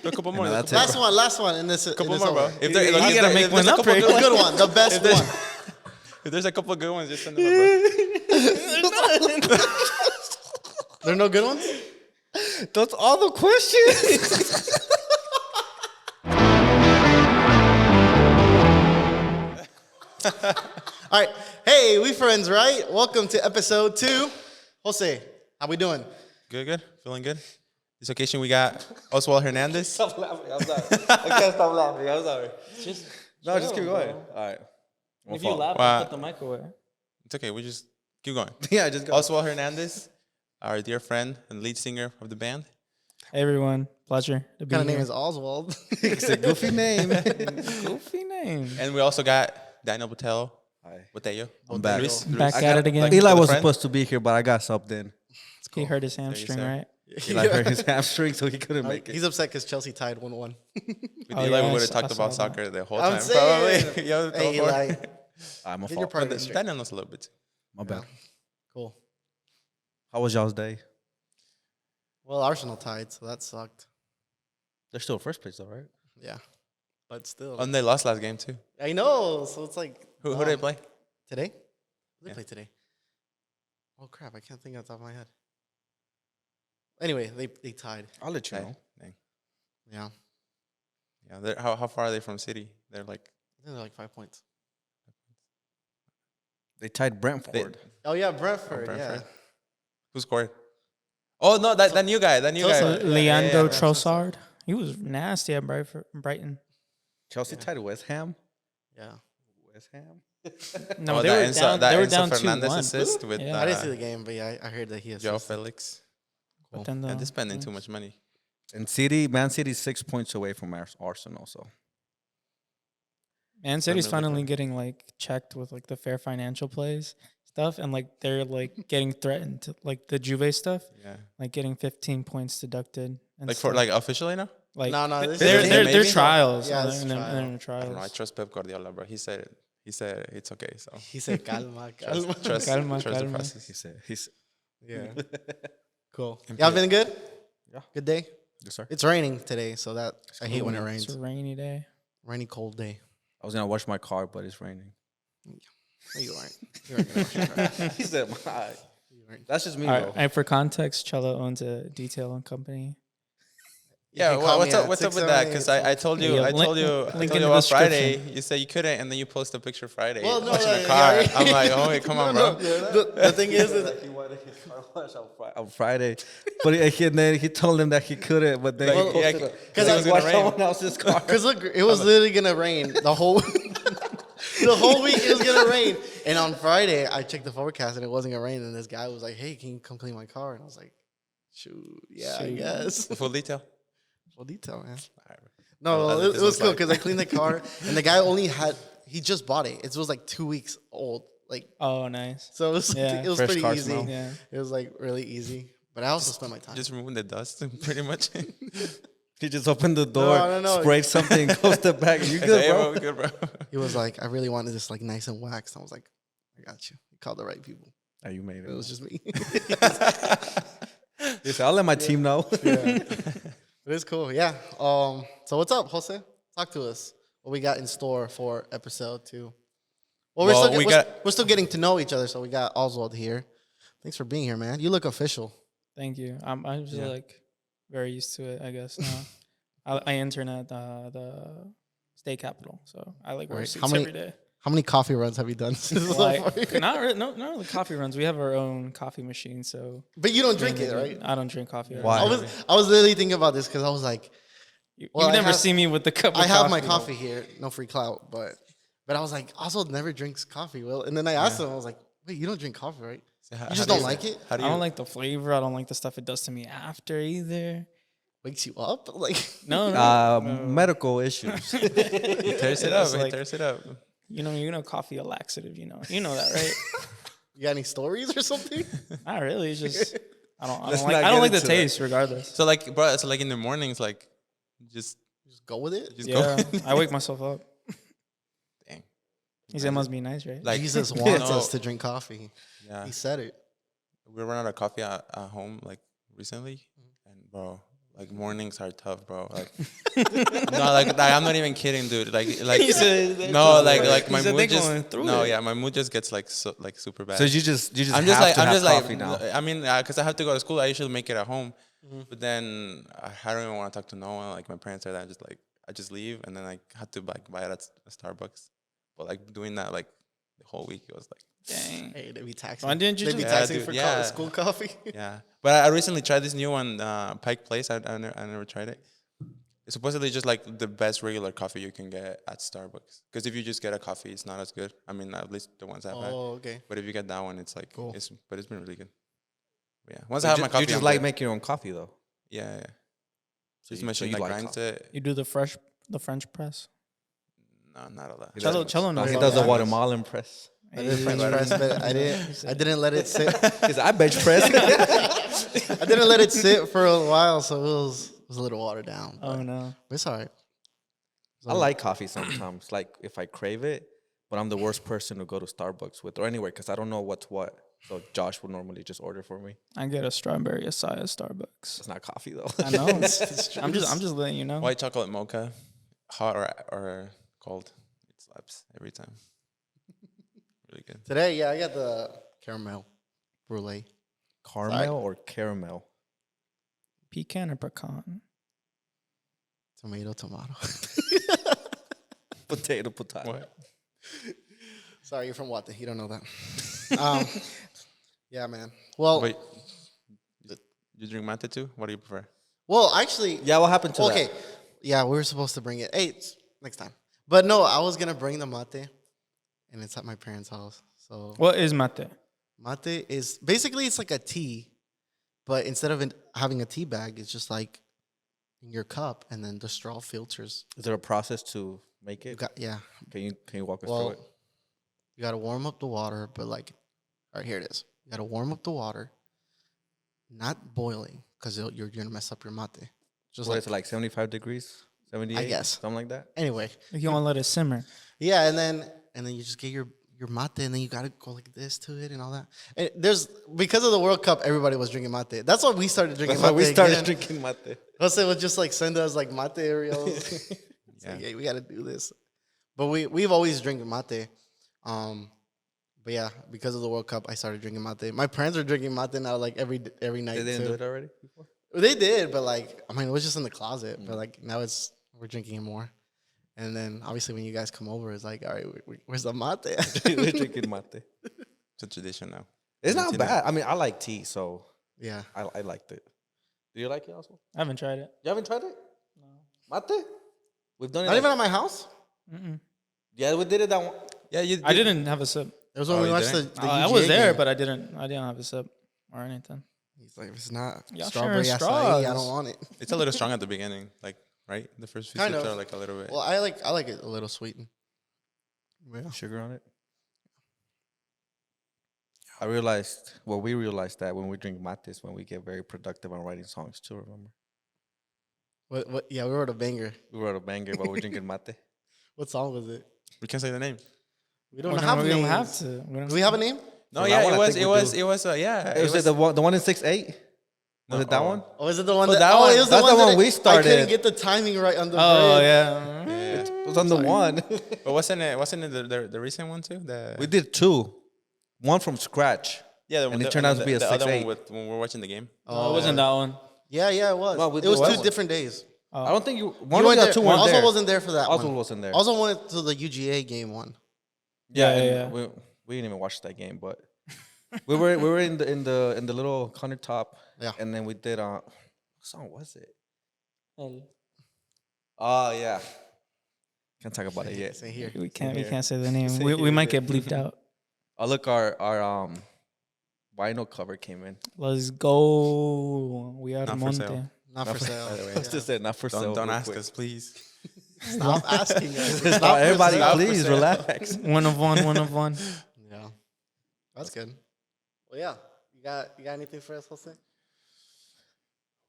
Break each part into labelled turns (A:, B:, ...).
A: A couple more.
B: that's
C: Last one. In this,
A: couple
C: in this
A: more, bro.
C: order.
A: If there,
B: You gotta make one up,
C: The good one, the best one.
A: If there's a couple of good ones, just send them up, bro.
C: There are no good ones?
B: That's all the questions.
C: All right. Hey, we friends, right? Welcome to episode 2. Jose, how we doing?
A: Good. Feeling good. This occasion, we got Oswald Hernandez.
B: Stop laughing. I'm sorry. I can't stop laughing. I'm sorry.
D: Just
B: Keep going. All right.
D: if you laugh,
A: Wow.
D: put the mic away.
A: It's okay. We just keep going.
B: Yeah, just go.
A: Oswald Hernandez, our dear friend and lead singer of the band.
D: Hey everyone, pleasure to be
C: What kind of
D: here.
C: name is Oswald?
B: It's a goofy name.
D: Goofy name.
A: And we also got Daniel Botello.
B: Hi.
A: Botello.
B: I'm back.
A: Luis.
D: Back
B: I
D: at
B: got-
D: it again.
B: Eli was
A: friend.
B: supposed to be here, but I got subbed in.
D: He hurt his hamstring,
A: sir.
D: right?
B: Eli hurt his hamstring, so he couldn't make it.
C: He's upset because Chelsea tied 1-1.
A: With
D: Oh,
A: Eli,
D: yeah,
A: we would
D: I
A: have talked
D: saw
A: about
D: that.
A: soccer the whole
C: I'm
A: time.
C: saying.
A: Probably. Yeah,
C: Hey, Eli.
B: I'm a
C: Get your
B: fault.
C: priorities straight.
A: Daniel knows a little bit.
B: My bad.
C: Cool.
B: How was y'all's day?
C: Well, Arsenal tied, so that sucked.
B: They're still first place, though, right?
C: Yeah. But still.
A: And they lost last game, too.
C: I know. So it's like.
A: Who did they play?
C: Today? Who did
A: Yeah.
C: they play today? Oh, crap. I can't think off the top of my head. Anyway, they tied.
B: I'll let you
A: Dang.
B: know.
C: Yeah.
A: Yeah. How far are they from City? They're like.
C: I think they're like 5 points.
B: They tied Brentford.
A: They,
C: Oh, yeah. Brentford.
A: Brentford.
C: Yeah.
A: Who scored? Oh, no, that new guy. That new guy.
C: Tulsa.
D: Leandro
C: yeah.
D: Trossard. He was nasty at Brighton.
B: Chelsea tied West Ham.
C: Yeah.
B: West Ham.
D: No,
A: Oh,
D: they
A: that
D: were
A: Enzo-
D: down.
A: that
D: They were
A: Enzo
D: down
A: Fernandez
D: 2-1.
A: assist with
D: Yeah.
C: I didn't see the game, but yeah, I heard that he
A: Joao
C: assisted.
A: Felix.
D: But then
A: And they're spending too much money.
B: And Man City's 6 points away from Arsenal, so.
D: Man City's
A: really
D: finally
A: good.
D: getting like checked with like the fair financial plays stuff, and like they're like getting threatened to, like the Juve stuff,
A: Yeah.
D: like getting 15 points deducted. And
A: Like for
D: stuff.
A: like officially now?
D: like
C: No, this
D: they're
C: is
A: they're-
D: they're
A: maybe?
D: trials.
C: Yeah,
D: Yeah,
C: it's
D: they're in
C: trial.
D: the
A: I
D: trials.
A: don't know. I trust Pep Guardiola, bro. He said it's okay. So
C: He said, calma, calma.
A: trust
D: Calma,
A: the
D: calma.
A: process.
B: He's
C: Yeah. Cool.
A: And
C: Y'all been good?
B: Yeah.
C: Good day?
B: yes, sir.
C: It's raining today, so that I hate when it
D: It's
C: rains.
D: a rainy day.
C: Rainy, cold day.
B: I was going to wash my car, but it's raining.
C: No, you aren't. You aren't gonna wash your car.
B: He said,
C: You aren't.
B: that's just me,
D: All
B: though.
D: right, and for context, Cello owns a detailing company.
A: Yeah,
C: You can call
A: what's
C: me
A: up?
C: at
A: What's up with that?
C: 678.
A: Because I told you,
D: Yeah,
A: I
D: link-
A: told you
D: link in the
A: about Friday.
D: description.
A: You said you couldn't, and then you post a picture Friday.
C: Well, no,
A: washing
C: yeah,
A: the car.
C: yeah.
A: I'm like, oh wait, come on, bro.
C: The thing is
B: He wanted his car wash on Friday, but then he told him that he couldn't. But then
A: Like,
B: he
A: yeah,
B: posted
A: because
C: it
A: it
C: was
A: was
B: wash
A: gonna rain.
B: someone else's car.
C: because look, it was literally gonna rain the whole the whole week. It was gonna rain, and on Friday I checked the forecast and it wasn't gonna rain. And this guy was like, "Hey, can you come clean my car?" And I was like, "Shoot, yeah, I
D: Shoot.
C: guess."
A: Full detail.
C: Full detail, man.
A: All right, bro.
C: No,
A: That's what
C: it
A: this
C: was
A: looks
C: cool
A: like.
C: because I cleaned the car, and the guy he just bought it. It was like 2 weeks old, like
D: Oh, nice.
C: so. It was
D: Yeah.
C: it was
B: Fresh
C: pretty
B: car
C: easy.
B: smell.
D: Yeah.
C: It was like really easy, but I also spent my time.
A: Just removing the dust, pretty much.
B: He just opened the door,
C: no.
B: sprayed something, closed it back. You
A: I
B: good,
A: said, "Hey,
B: bro?
A: we good, bro.
C: He was like, "I really wanted this like nice and waxed." I was like, "I got you." He called the right people.
B: Oh, you made
C: It was just me.
B: He said, I'll let my team know.
C: It is cool, yeah. So what's up, Jose? Talk to us. What we got in store for episode 2? Well,
A: Well,
C: we're still getting to know each other, so we got Oswald here. Thanks for being here, man. You look official.
D: Thank you. I'm just
A: Yeah.
D: like very used to it, I guess. Now I intern at the state capitol, so I like wear
C: Right.
D: suits
C: How many-
D: every day.
C: How many coffee runs have you done?
D: Like, not really coffee runs. We have our own coffee machine, so
C: But you don't drink it, right?
D: I don't drink coffee.
B: Why?
C: I was literally thinking about this because I was like,
D: You've
C: Well, I
D: never
C: have-
D: seen me with the cup. Of
C: I have my coffee here, no free clout, but I was like, Oswald never drinks coffee, Will. And then I asked him, I was like, wait, you don't drink coffee, right?
A: So how
C: You just
A: do
C: don't like it?
A: How do
D: I
A: you?
D: don't like the flavor. I don't like the stuff it does to me after either.
C: Wakes you up? Like,
D: No,
B: Medical issues.
A: He tears it
D: It's
A: up. He
D: like-
A: tears it up.
D: you know, coffee a laxative. You know that, right?
C: you got any stories or something?
D: Not really. It's just I
B: Let's
D: don't
B: not
D: like
B: get
D: the
B: into
D: taste, regardless.
A: So like, bro, so like in the mornings, like, just
C: Just go with it?
A: just
D: Yeah,
A: go.
D: I wake myself up.
A: Dang.
D: He said, "Must be nice, right?"
A: Like
C: Jesus wants
A: no,
C: us to drink coffee.
A: Yeah,
C: He said it.
A: we ran out of coffee at home like recently, and bro, Like mornings are tough, bro. Like no, like I'm not even kidding, dude. Like
D: He said
A: no, like my
D: he said
A: mood
D: they
A: just
D: going through
A: no,
D: it.
A: yeah, my mood just gets like super bad.
B: So you just
A: I'm just like
B: have coffee now.
A: I mean, because I have to go to school, I usually make it at home. But then I don't even want to talk to no one. Like my parents are that, I just leave, and then I had to like buy it at Starbucks. But like doing that like the whole week, it was like
D: Dang.
C: Hey, they be taxing.
D: Why didn't you
C: They be
D: just-
A: Yeah,
C: taxing
A: dude,
C: for
A: yeah.
C: school coffee.
A: yeah. But I recently tried this new one, Pike Place. I never tried it. It's supposedly just like the best regular coffee you can get at Starbucks. Because if you just get a coffee, it's not as good. I mean, at least the ones I've had.
C: Oh, okay.
A: But if you get that one, it's like
C: Cool.
A: it's been really good. But yeah. Once I have my coffee,
B: You just
A: I'm
B: like
A: good.
B: making your own coffee though.
A: Yeah.
B: So
A: This
B: you-
A: machine
B: so you
A: that
B: like
A: grinds
B: coffee.
A: it.
D: You do the French press.
A: No, not all that.
B: He
D: Cello,
B: does-
D: cello
B: No,
D: knows
B: he
D: about
B: does the
D: that.
B: Guatemalan press.
C: I did French
A: Hey.
C: press, but I didn't let it sit.
B: He said, I bench press.
C: I didn't let it sit for a while, so it was a little watered down.
D: Oh
C: But
D: no.
C: it's all right.
B: I like coffee sometimes, like if I crave it, but I'm the worst person to go to Starbucks with or anywhere because I don't know what's what. So Josh would normally just order for me.
D: I get a strawberry acai at Starbucks.
B: It's not coffee though.
D: I know. I'm just letting you know.
A: White chocolate mocha, hot or cold, it slaps every time. Really good.
C: Today, yeah, I got the caramel brulee.
B: Caramel or caramel?
D: Pecan or pecan?
C: Tomato.
B: Potato.
A: What?
C: Sorry, you're from Wate. You don't know that. Yeah, man. Well,
A: Wait, you drink mate too? What do you prefer?
C: well, actually,
B: Yeah, what happened to
C: okay.
B: that?
C: Yeah, we were supposed to bring it. Hey, next time. But no, I was gonna bring the mate, and it's at my parents' house. So
D: What is mate?
C: mate is basically it's like a tea, but instead of having a tea bag, it's just like in your cup, and then the straw filters.
B: Is there a process to make
C: You
B: it?
C: got Can
B: Can you walk us
C: well,
B: through it?
C: you gotta warm up the water, but like, all right, here it is. You gotta warm up the water, not boiling, because you're gonna mess up your mate. Just
B: What
C: like
B: is it, like 75 degrees? 78?
C: guess.
B: Something like that?
C: anyway,
D: You want to let it simmer.
C: yeah, and then you just get your mate, and then you gotta go like this to it and all that. And there's because of the World Cup, everybody was drinking mate. That's why we started drinking
B: That's why
C: mate.
B: we started
C: again.
B: drinking mate.
C: Jose would just like send us like mate areas. It's
A: Yeah.
C: like, hey, we gotta do this. But we've always drinking mate. But yeah, because of the World Cup, I started drinking mate. My parents are drinking mate now, like every night.
B: They didn't
C: too.
B: do it already before?
C: They did, but like, I mean, it was just in the closet. But like now we're drinking it more. And then obviously when you guys come over, it's like, all right, where's the mate?
B: We're drinking mate.
A: It's a tradition now.
B: It's not
A: Argentina.
B: bad. I mean, I like tea, so
C: Yeah.
B: I liked it. Do you like it also?
D: I haven't tried it.
B: You haven't tried it? No. Mate? We've done it.
C: Not
B: like-
C: even at my house.
D: Mm-mm.
B: Yeah, we did it that one.
A: Yeah, you.
D: I didn't have a sip.
C: It was when
A: Oh,
C: we
A: you
C: watched
A: didn't?
C: the
D: I
C: UGA
D: was there,
C: game.
D: but I didn't have a sip or anything.
C: He's like, if it's not
D: Y'all
C: strawberry
D: sharing
C: acai, I
D: straws.
C: don't want it.
A: It's a little strong at the beginning, like right. The first few
C: Kind
A: sips
C: of.
A: are like a little bit.
C: Well, I like it a little sweetened. Yeah.
B: Sugar on it. We realized that when we drink mates, when we get very productive on writing songs too, remember?
C: What? Yeah, we wrote a banger.
B: We wrote a banger while we're drinking mate.
C: What song was it?
A: We can't say the name.
C: We don't
D: We
C: have
D: we
C: names.
D: don't have to. We don't
C: Do we have a name?
A: No,
B: For
A: yeah,
B: that one,
A: it
B: I
A: was.
B: think
A: It
B: we
A: was.
B: do.
A: It was. Yeah.
B: It was the one in 6'8"? Was it that one?
C: Oh, is it the one
A: Oh,
C: that?
A: that
C: Oh,
A: one.
C: it was
B: That's the one
C: that
B: we
C: I
B: started.
C: couldn't get the timing right on the
D: Oh
C: bridge.
D: yeah.
A: Yeah.
B: It was on the one.
A: But wasn't it the recent one too?
B: We did two. One from scratch.
A: Yeah,
B: and it turned out to be a
A: the other
B: 6'8".
A: one with when we're watching the game.
D: Oh, it wasn't that one.
C: Yeah, it was.
B: Well, we
C: it was
B: did
C: two
B: one.
C: different days.
B: I don't think you.
C: You
B: One of
C: weren't
B: the
C: there.
B: two weren't
C: Also
B: there.
C: wasn't there for that
B: Also
C: one.
B: wasn't there.
C: Also went to the UGA game one.
B: Yeah,
D: Yeah,
B: and
D: yeah.
B: We didn't even watch that game, but we were in the little countertop.
C: Yeah.
B: And then we did what song was it? Oh yeah. Can't talk about it yet.
C: Say here.
D: We can't
B: here.
D: say the name.
B: Say
D: We
B: here,
D: might
B: say-
D: get bleeped out.
B: Oh look, our vinyl cover came in.
D: Let's go. We are
A: Not for
D: monte.
A: sale.
C: Not for sale.
B: Let's just say not for sale.
A: Don't
B: real
A: ask
B: quick.
A: us, please.
C: Stop asking us.
B: Stop,
C: Not for
B: everybody,
C: sale.
B: please relax.
D: One of one. One of one.
C: Yeah, that's good. Well, yeah. You got anything for us, Jose?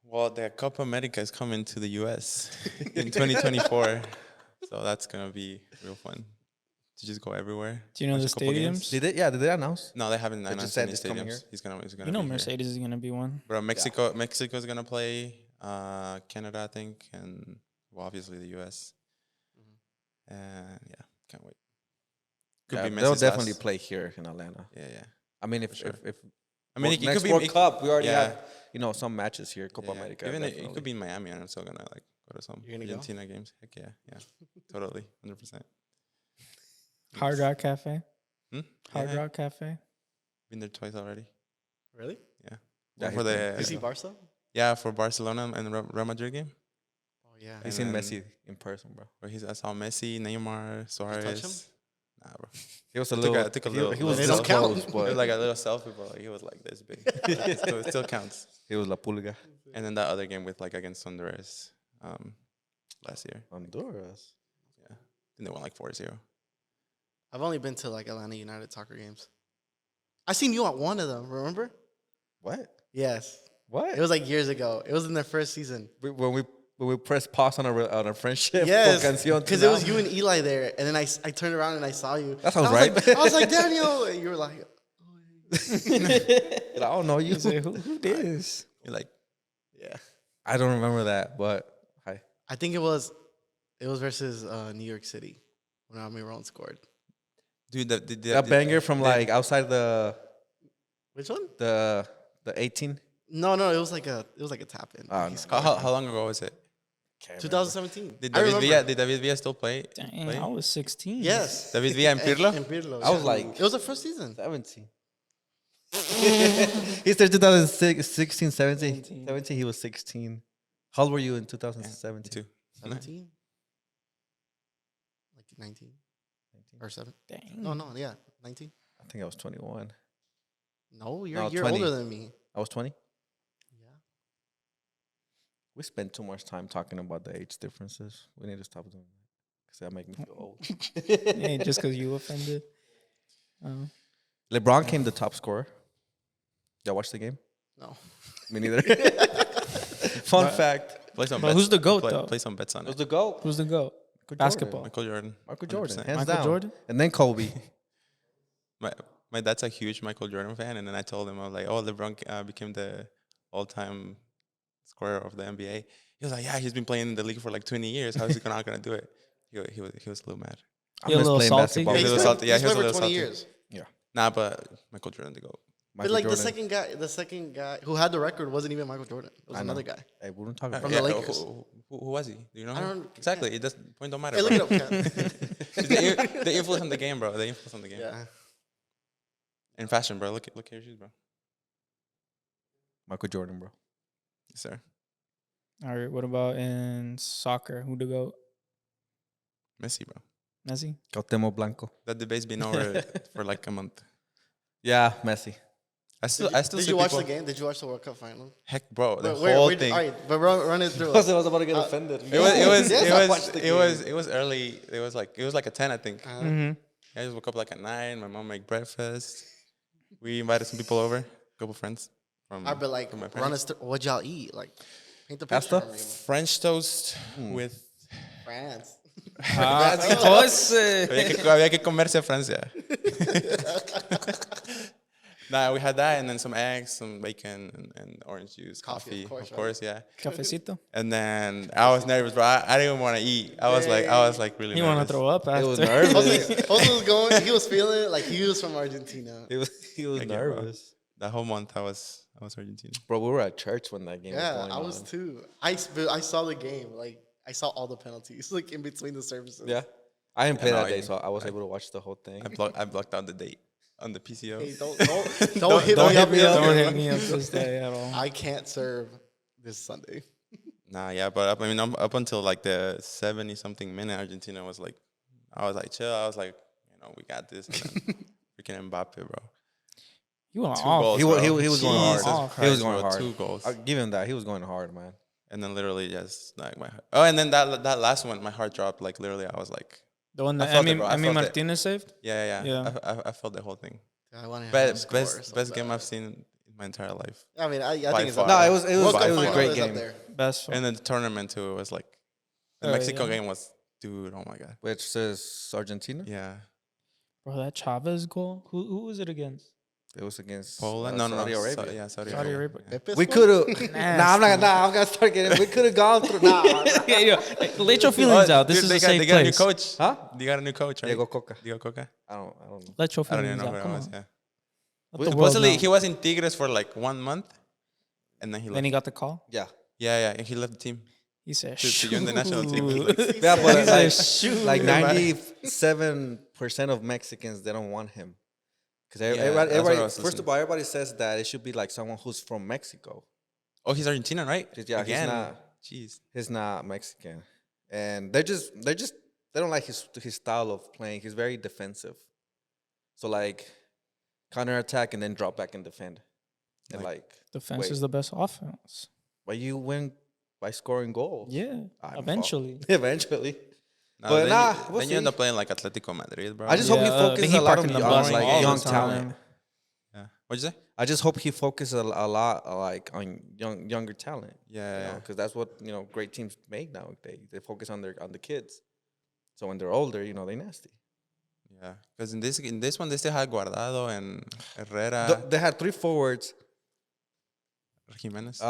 A: Well, the Copa America is coming to the U.S. in 2024, so that's gonna be real fun to just go everywhere.
D: Do you know
A: watch
D: the
A: a couple games.
D: stadiums?
B: Did they announce?
A: No, they haven't
B: just
A: announced
B: said
A: any
B: it's coming
A: stadiums.
B: here?
A: He's gonna
D: You know
A: be here.
D: Mercedes is gonna be one.
A: Bro, Mexico's gonna play. Canada, I think, and well, obviously the U.S. And yeah, can't wait. Could
B: Yeah,
A: be
B: they'll
A: Messi's
B: definitely
A: last.
B: play here in Atlanta.
A: Yeah, yeah.
B: I mean, if
A: sure.
B: if
A: I mean, it
B: next
A: could be
B: World
A: it-
B: Cup, we already
A: yeah.
B: have some matches here. Copa
A: Yeah.
B: America.
A: Even it
B: definitely.
A: could be in Miami, and I'm still gonna like go to some
C: You're gonna go?
A: Argentina games. Heck yeah, yeah, totally, 100%.
D: Hard Rock Cafe.
A: Hmm?
D: Hard
A: Yeah,
D: Rock Cafe.
A: been there twice already.
C: Really?
A: Yeah.
B: Yeah,
A: Well, for
B: he's been-
C: Did you see
A: the
C: Barca?
A: yeah for Barcelona and Real Madrid game.
C: Oh yeah.
B: He's
A: and
B: seen
A: then-
B: Messi in person, bro.
A: Where I saw Messi, Neymar, Suarez.
C: him?
A: Nah, bro.
B: He was a
A: Took a-
B: little.
A: took a
B: he,
A: little-
B: he was
C: They
B: this
C: don't count.
B: close,
A: It
B: but
A: was like a little selfie, but like, he was like this big. It still counts.
B: he was la pulga.
A: And then that other game with like against Honduras last year.
B: Honduras.
A: Yeah. And they won like 4-0.
C: I've only been to like Atlanta United soccer games. I seen you at one of them. Remember?
B: What?
C: Yes.
B: What?
C: It was like years ago. It was in their first season.
B: When we pressed pause on a friendship.
C: Yes,
B: for Canción
C: because it was
B: Tunal.
C: you and Eli there, and then I turned around and I saw you.
B: That sounds
C: I was
B: right.
C: Like, I was like, Daniel, and you were like,
B: I don't know you.
D: He's like, who this?
A: You're like,
C: yeah.
B: I don't remember that, but hi.
C: I think it was versus New York City when Almiron scored.
A: dude,
B: That banger from like outside the
C: Which one?
B: 18.
C: No, it was like a tap in.
B: Oh,
C: He
B: no.
C: scored.
A: how long ago was it?
C: 2017.
A: Did
C: I
A: David
C: remember.
A: Villa, did David Villa still play?
D: Dang,
A: play?
D: I was 16.
C: Yes.
A: David Villa and Pirlo?
C: And Pirlo.
B: I was
C: yeah.
B: like-
C: it was the first season.
B: 17. He started 2016, 17. 17, he was 16. How old were you in 2017?
A: Too.
C: 17. Like 19 or 7.
D: Dang.
C: No, yeah, 19.
B: I think I was 21.
C: No, you're
B: No,
C: a year
B: 20.
C: older than me.
B: I was 20.
C: Yeah.
B: We spend too much time talking about the age differences. We need to stop doing that because that make me feel old.
D: Hey, just because you offended.
B: LeBron came the top scorer. Y'all watch the game?
C: No.
B: Me neither. Fun fact.
A: Play some
D: But
A: bets.
D: who's the GOAT,
A: play,
D: though?
A: Play some bets on
B: Who's
A: it.
B: the GOAT?
D: Who's the GOAT?
B: Michael
D: Basketball.
A: Michael Jordan.
B: Michael Jordan.
A: 100%.
B: Hands
D: Michael
B: down.
D: Jordan?
B: And then Kobe.
A: My dad's a huge Michael Jordan fan, and then I told him, I was like, oh, LeBron became the all-time scorer of the NBA. He was like, yeah, he's been playing in the league for like 20 years. How is he not gonna do it? He was a little mad.
B: I
D: He a
B: miss
D: little
B: playing
D: salty?
B: basketball.
A: Yeah, he was
C: he's
A: salty. Yeah,
C: he's
A: he was a
C: played
A: little
C: for 20
A: salty.
C: years.
A: Nah, but Michael Jordan to go.
C: But
B: Michael
C: like
B: Jordan.
C: the second guy who had the record wasn't even Michael Jordan. It was
B: I know.
C: another guy.
B: Hey, we don't talk about
C: From
B: that.
C: the Lakers.
A: Who was he? Do you know
C: I
A: him?
C: don't-
A: Exactly. It doesn't point don't matter.
C: Hey, look
A: bro.
C: it up, Cat.
A: the influence on the game, bro. The influence on the game.
C: Yeah.
A: In fashion, bro. Look at your shoes, bro.
B: Michael Jordan, bro.
A: Yes, sir.
D: All right. What about in soccer? Who the GOAT?
A: Messi, bro.
D: Messi?
B: Cuauhtémoc Blanco.
A: That debate's been over for like a month.
B: Yeah, Messi.
A: I still
C: Did
A: see
C: you watch the
A: people-
C: game? Did you watch the World Cup final?
A: Heck, bro. The
C: Where-
A: whole
C: where-
A: thing.
C: All right, but run it through.
B: I was about to get offended.
A: It was
C: Yes, I watched the
A: it was early. It was like a 10, I think.
D: Mm-hmm.
A: I just woke up like at 9. My mom made breakfast. We invited some people over, a couple friends from.
C: I'd be like,
A: from my
C: run
A: parents.
C: us through. What'd y'all eat? Like, paint the
B: Pasta?
C: picture.
A: French toast with.
C: France.
D: Entonces.
A: Había que comerse a Francia. Nah, we had that and then some eggs, some bacon, and orange juice,
C: Coffee,
A: coffee,
C: of
A: of
C: course,
A: course, yeah.
D: Cafecito.
A: And then I was nervous, bro. I didn't even want to eat. I was like really
D: You
A: nervous.
D: want to throw up after?
B: He was nervous.
C: Jose was going. He was feeling it like he was from Argentina.
B: he was
A: I get it, bro.
B: nervous.
A: That whole month I was Argentina.
B: Bro, we were at church when that game was
C: Yeah,
B: going
C: I was
B: on.
C: too. I saw the game. Like I saw all the penalties like in between the services.
B: Yeah. I didn't play
A: no,
B: that day,
A: I-
B: so I was able to watch the whole thing.
A: I blocked out the date on the PCO.
C: Hey, don't hit
B: don't
C: me
B: hit
C: up.
B: me up.
D: Don't hit me up this day at all.
C: I can't serve this Sunday.
A: Nah, yeah, but I mean, up until like the 70-something minute, Argentina was like, I was like, chill. I was like, we got this. And then freaking Mbappe, bro.
D: You went
A: 2
D: off.
A: goals,
B: He
A: bro.
B: was going hard.
A: Jesus
D: He
A: Christ,
B: was going
A: bro,
B: hard.
A: 2 goals.
B: I'll give him that. He was going hard, man.
A: And then literally just like and then that last one, my heart dropped. Like literally, I was like,
D: The one
A: I
D: that
A: felt it,
D: Emi
A: bro. I felt it.
D: Martinez saved?
A: yeah.
D: Yeah.
A: I felt the whole thing.
C: I want to
A: Best game I've seen in my entire life.
C: I mean, I
A: By
C: think it's
A: far.
C: up
B: No,
C: there.
B: it was
C: World Cup
B: a
C: final
B: great
C: is up
B: game.
C: there.
D: Best one.
A: And then the tournament too was like, the
D: Oh,
A: Mexico
D: yeah.
A: game was, dude, oh my god.
B: Which says Argentina?
A: Yeah.
D: Bro, that Chavez goal. Who was it against?
B: It was against
A: Poland? No,
B: Saudi
A: no.
B: Arabia.
A: Yeah, Saudi
D: Saudi
A: Arabia.
D: Arabia.
C: Pepe
B: We
C: scored?
B: could have. Nah, I'm not. Nah, I'm gonna start getting. We could have gone through. Nah.
D: Let your feelings out. This
A: Dude,
D: is
A: they
D: a
A: got,
D: safe
A: they got a new
D: place.
A: coach.
B: Huh?
A: They got a new coach, right?
B: Diego Coca.
A: Diego Coca.
B: I don't know.
D: Let your
A: I don't even
D: feelings
A: know
D: out.
A: who that
D: Come
A: was.
D: on.
A: Yeah.
D: Let the world
A: Supposedly,
D: know.
A: he was in Tigres for like 1 month, and then he left.
D: Then he got the call.
B: Yeah.
A: Yeah, and he left the team.
D: He said,
A: To join the national team.
D: "Shoot."
B: Yeah, but
D: He said,
B: like
D: "Shoot."
B: 97% of Mexicans they don't want him because
A: Yeah, that's what I
B: everybody
A: was
B: first
A: listening.
B: of all everybody says that it should be like someone who's from Mexico.
A: Oh, he's Argentinian, right?
B: Yeah, he's not.
A: Jeez.
B: He's not Mexican, and they don't like his style of playing. He's very defensive, so like counterattack and then drop back and defend, and like
D: Defense
B: wait.
D: is the best offense.
B: but you win by scoring goals.
D: Yeah,
B: I'm
D: eventually.
B: Eventually.
A: No,
B: But
A: then
B: nah,
A: you,
B: we'll
A: then you end
B: see.
A: up playing like Atletico Madrid, bro.
B: I just hope he
D: Yeah,
B: focuses
D: he
B: a lot on
D: parking the
B: young,
D: bus
B: like
D: all
B: young
D: the
B: talent.
D: time.
A: Yeah. What'd you say?
B: I just hope he focuses a lot like on younger talent.
A: Yeah.
B: Because that's what great teams make nowadays. They focus on the kids. So when they're older, they nasty.
A: Yeah. Because in this one, they still had Guardado and Herrera,
B: They had 3 forwards.
A: Jimenez.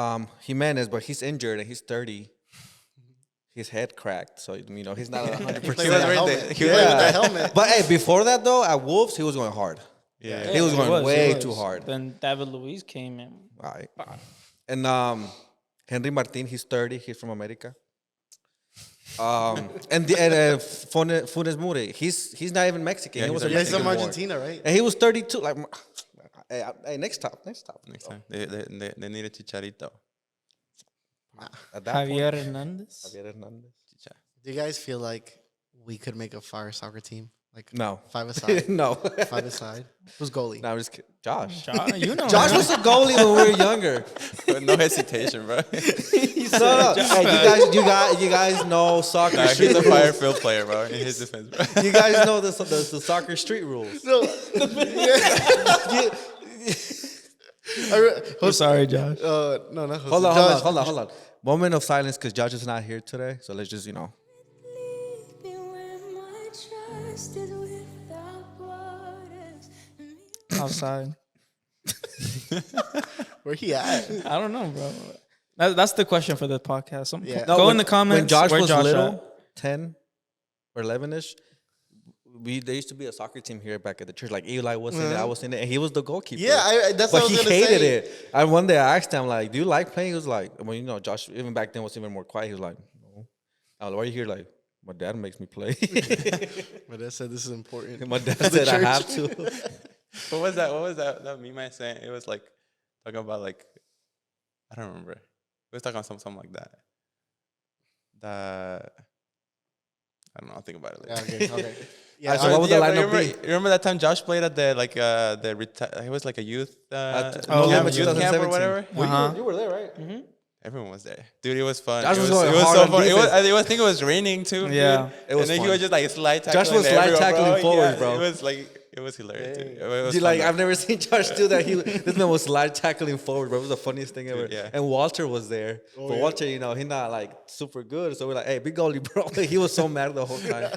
B: Jimenez, but he's injured and he's 30. His head cracked, so he's not 100%.
C: He
A: was
C: played with
A: right
C: that
A: there.
C: helmet.
A: He
C: He
A: was
C: played
A: right
C: with that
B: Yeah.
C: helmet.
B: But hey, before that though, at Wolves he was going hard.
A: Yeah.
B: He was going
D: He
B: way
D: was.
B: too hard.
D: Then David Luiz came in.
B: All right. And Henry Martin, he's 30. He's from America. And Funes Mori, he's not even Mexican.
A: Yeah,
B: he was
A: he's
B: a
C: Yeah, he's
B: Mexican
C: from
B: born.
C: Argentina, right?
B: And he was 32. Like, hey, next top.
A: Next time. They need a Chicharito.
B: At that
D: Javier
B: point,
D: Hernandez.
B: Javier Hernandez.
C: Do you guys feel like we could make a fire soccer team? Like
B: No.
C: 5-a-side?
B: No.
C: 5-a-side? Who's goalie?
B: No, I'm just kidding. Josh.
D: You know.
B: Josh
D: him.
B: was a goalie when we were younger.
A: With no hesitation, bro.
B: No. Hey, you guys know soccer.
A: Nah,
B: street
A: he's a
B: rules.
A: fire field player, bro. In his defense, bro.
B: You guys know the soccer street rules.
C: No.
D: I'm sorry, Josh.
C: No, not Jose.
B: Hold on. Moment of silence because Josh is not here today. So let's just,
D: Outside.
C: Where he at?
D: I don't know, bro. That's the question for the podcast.
C: Yeah.
D: Go in the comments.
B: When Josh
D: where
B: was
D: Josh
B: little,
D: at.
B: 10 or 11-ish, there used to be a soccer team here back at the church. Like Eli was in it, I was in it, and he was the goalkeeper.
C: Yeah, that's what
B: But
C: I was
B: he
C: gonna
B: hated
C: say.
B: it. And one day I asked him, like, do you like playing? He was like, well, Josh, even back then was even more quiet. He was like, no. I was like, why are you here? Like, my dad makes me play.
C: My dad said this is important.
B: My dad
C: For the
B: said I
C: church.
B: have to.
A: What was that meme I saying? It was like talking about like I don't remember. It was talking about something like that. I don't know. I'll think about it later.
C: Okay.
B: Yeah, so what would the
A: but
B: lineup be?
A: remember that time Josh played at the like it was like a youth
B: At
D: No
A: camp,
D: Limits
A: youth camp or
B: 2017.
A: whatever.
D: Uh-huh.
B: You were there, right?
A: Everyone was there, dude. It was fun.
B: Josh
A: it
B: was
A: was,
B: going
A: it was
B: hard
A: so
B: on
A: fun.
B: defense.
A: I think it was raining too.
D: Yeah.
A: dude.
B: It was
A: and then he
B: fun.
A: was just like slide tackling.
B: Josh was slide
A: everyone,
B: tackling
A: bro.
B: forward,
A: Yeah,
B: bro.
A: It was hilarious. Dude. It was
B: You
A: fun,
B: like
A: though.
B: I've never seen Josh do that. This man was slide tackling forward, bro. It was the funniest thing ever.
A: yeah.
B: And Walter was there, but Walter, he's not like super good. So we're like, hey, big goalie, bro. He was so mad the whole time.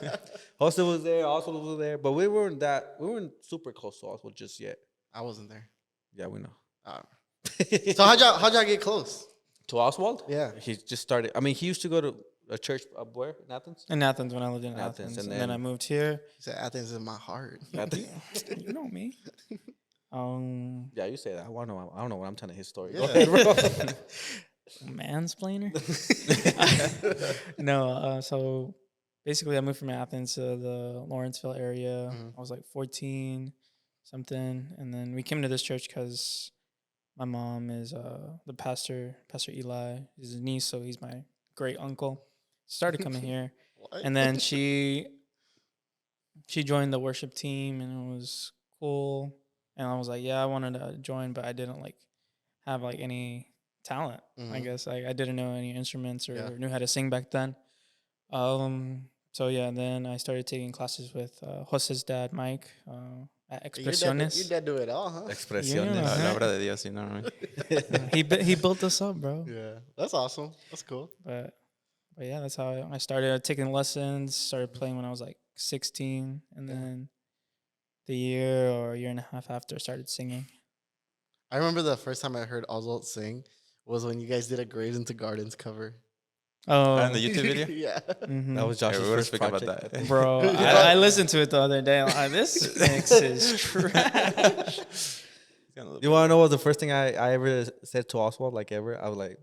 B: Jose was there, Oswald was there, but we weren't super close to Oswald just yet.
C: I wasn't there.
B: Yeah, we know.
C: So how'd y'all get close?
B: To Oswald?
C: Yeah.
B: He just started. I mean, he used to go to a church up where in Athens.
D: In Athens when I lived in
B: Athens,
D: Athens.
B: and
D: And then I
B: then-
D: moved here.
C: He said Athens is my heart.
B: Athens.
D: You know me.
B: Yeah, you say that. I don't know what I'm telling his story. Go
C: Yeah.
B: ahead, bro.
D: Mansplainer. No, so basically I moved from Athens to the Lawrenceville area. I was like 14 something, and then we came to this church because my mom is the Pastor Eli. He's his niece, so he's my great uncle. Started coming here, and then she joined the worship team, and it was cool. And I was like, yeah, I wanted to join, but I didn't like have like any talent. I guess I didn't know any instruments or knew how to sing back then. So yeah, then I started taking classes with Jose's dad, Mike, at Expresiones.
C: Your dad do it all, huh?
B: Expresiones.
D: Yeah.
A: La obra de Dios, you know what I mean?
D: he built us up, bro.
C: Yeah, that's awesome. That's cool.
D: But yeah, that's how I started taking lessons. Started playing when I was like 16, and then the year or a year and a half after I started singing.
C: I remember the first time I heard Oswald sing was when you guys did a Graves into Gardens cover.
D: Oh,
A: And the YouTube video.
C: Yeah.
D: mhm.
B: That was
A: Yeah,
B: Josh's
A: we were
B: first
A: speaking about
B: project.
A: that.
D: Bro, I listened to it the other day. I'm like, this mix is trash.
B: You want to know what the first thing I ever said to Oswald, like ever? I was like,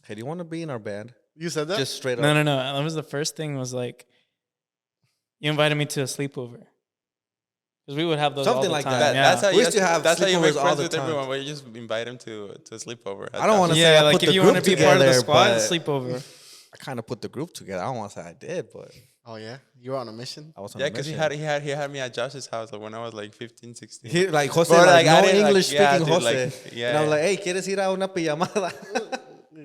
B: hey, do you want to be in our band?
C: You said that?
B: Just straight up.
D: No. That was the first thing. Was like, you invited me to a sleepover because we would have those all
B: Something
D: the
B: like
D: time.
B: that.
D: Yeah.
A: That's how
B: We used to have
A: that's how you make
B: sleepovers all
A: friends
B: the
A: with
B: time.
A: everyone. Where you just invite them to a sleepover.
B: I don't want to say
D: Yeah,
B: I
D: like
B: put
D: if
B: the
D: you want
B: group
D: to be part of the
B: together,
D: squad,
B: but
D: sleepover.
B: I kind of put the group together. I don't want to say I did, but
C: Oh, yeah? You were on a mission?
B: I was on
A: Yeah,
B: a
A: because
B: mission.
A: he had me at Josh's house like, when I was like 15, 16.
B: He, like Jose,
A: Bro,
B: like,
A: I
B: no
A: didn't,
B: English
A: yeah,
B: speaking
A: dude,
B: Jose.
A: like, yeah.
B: And I was like, hey, ¿quieres ir a una pijamada?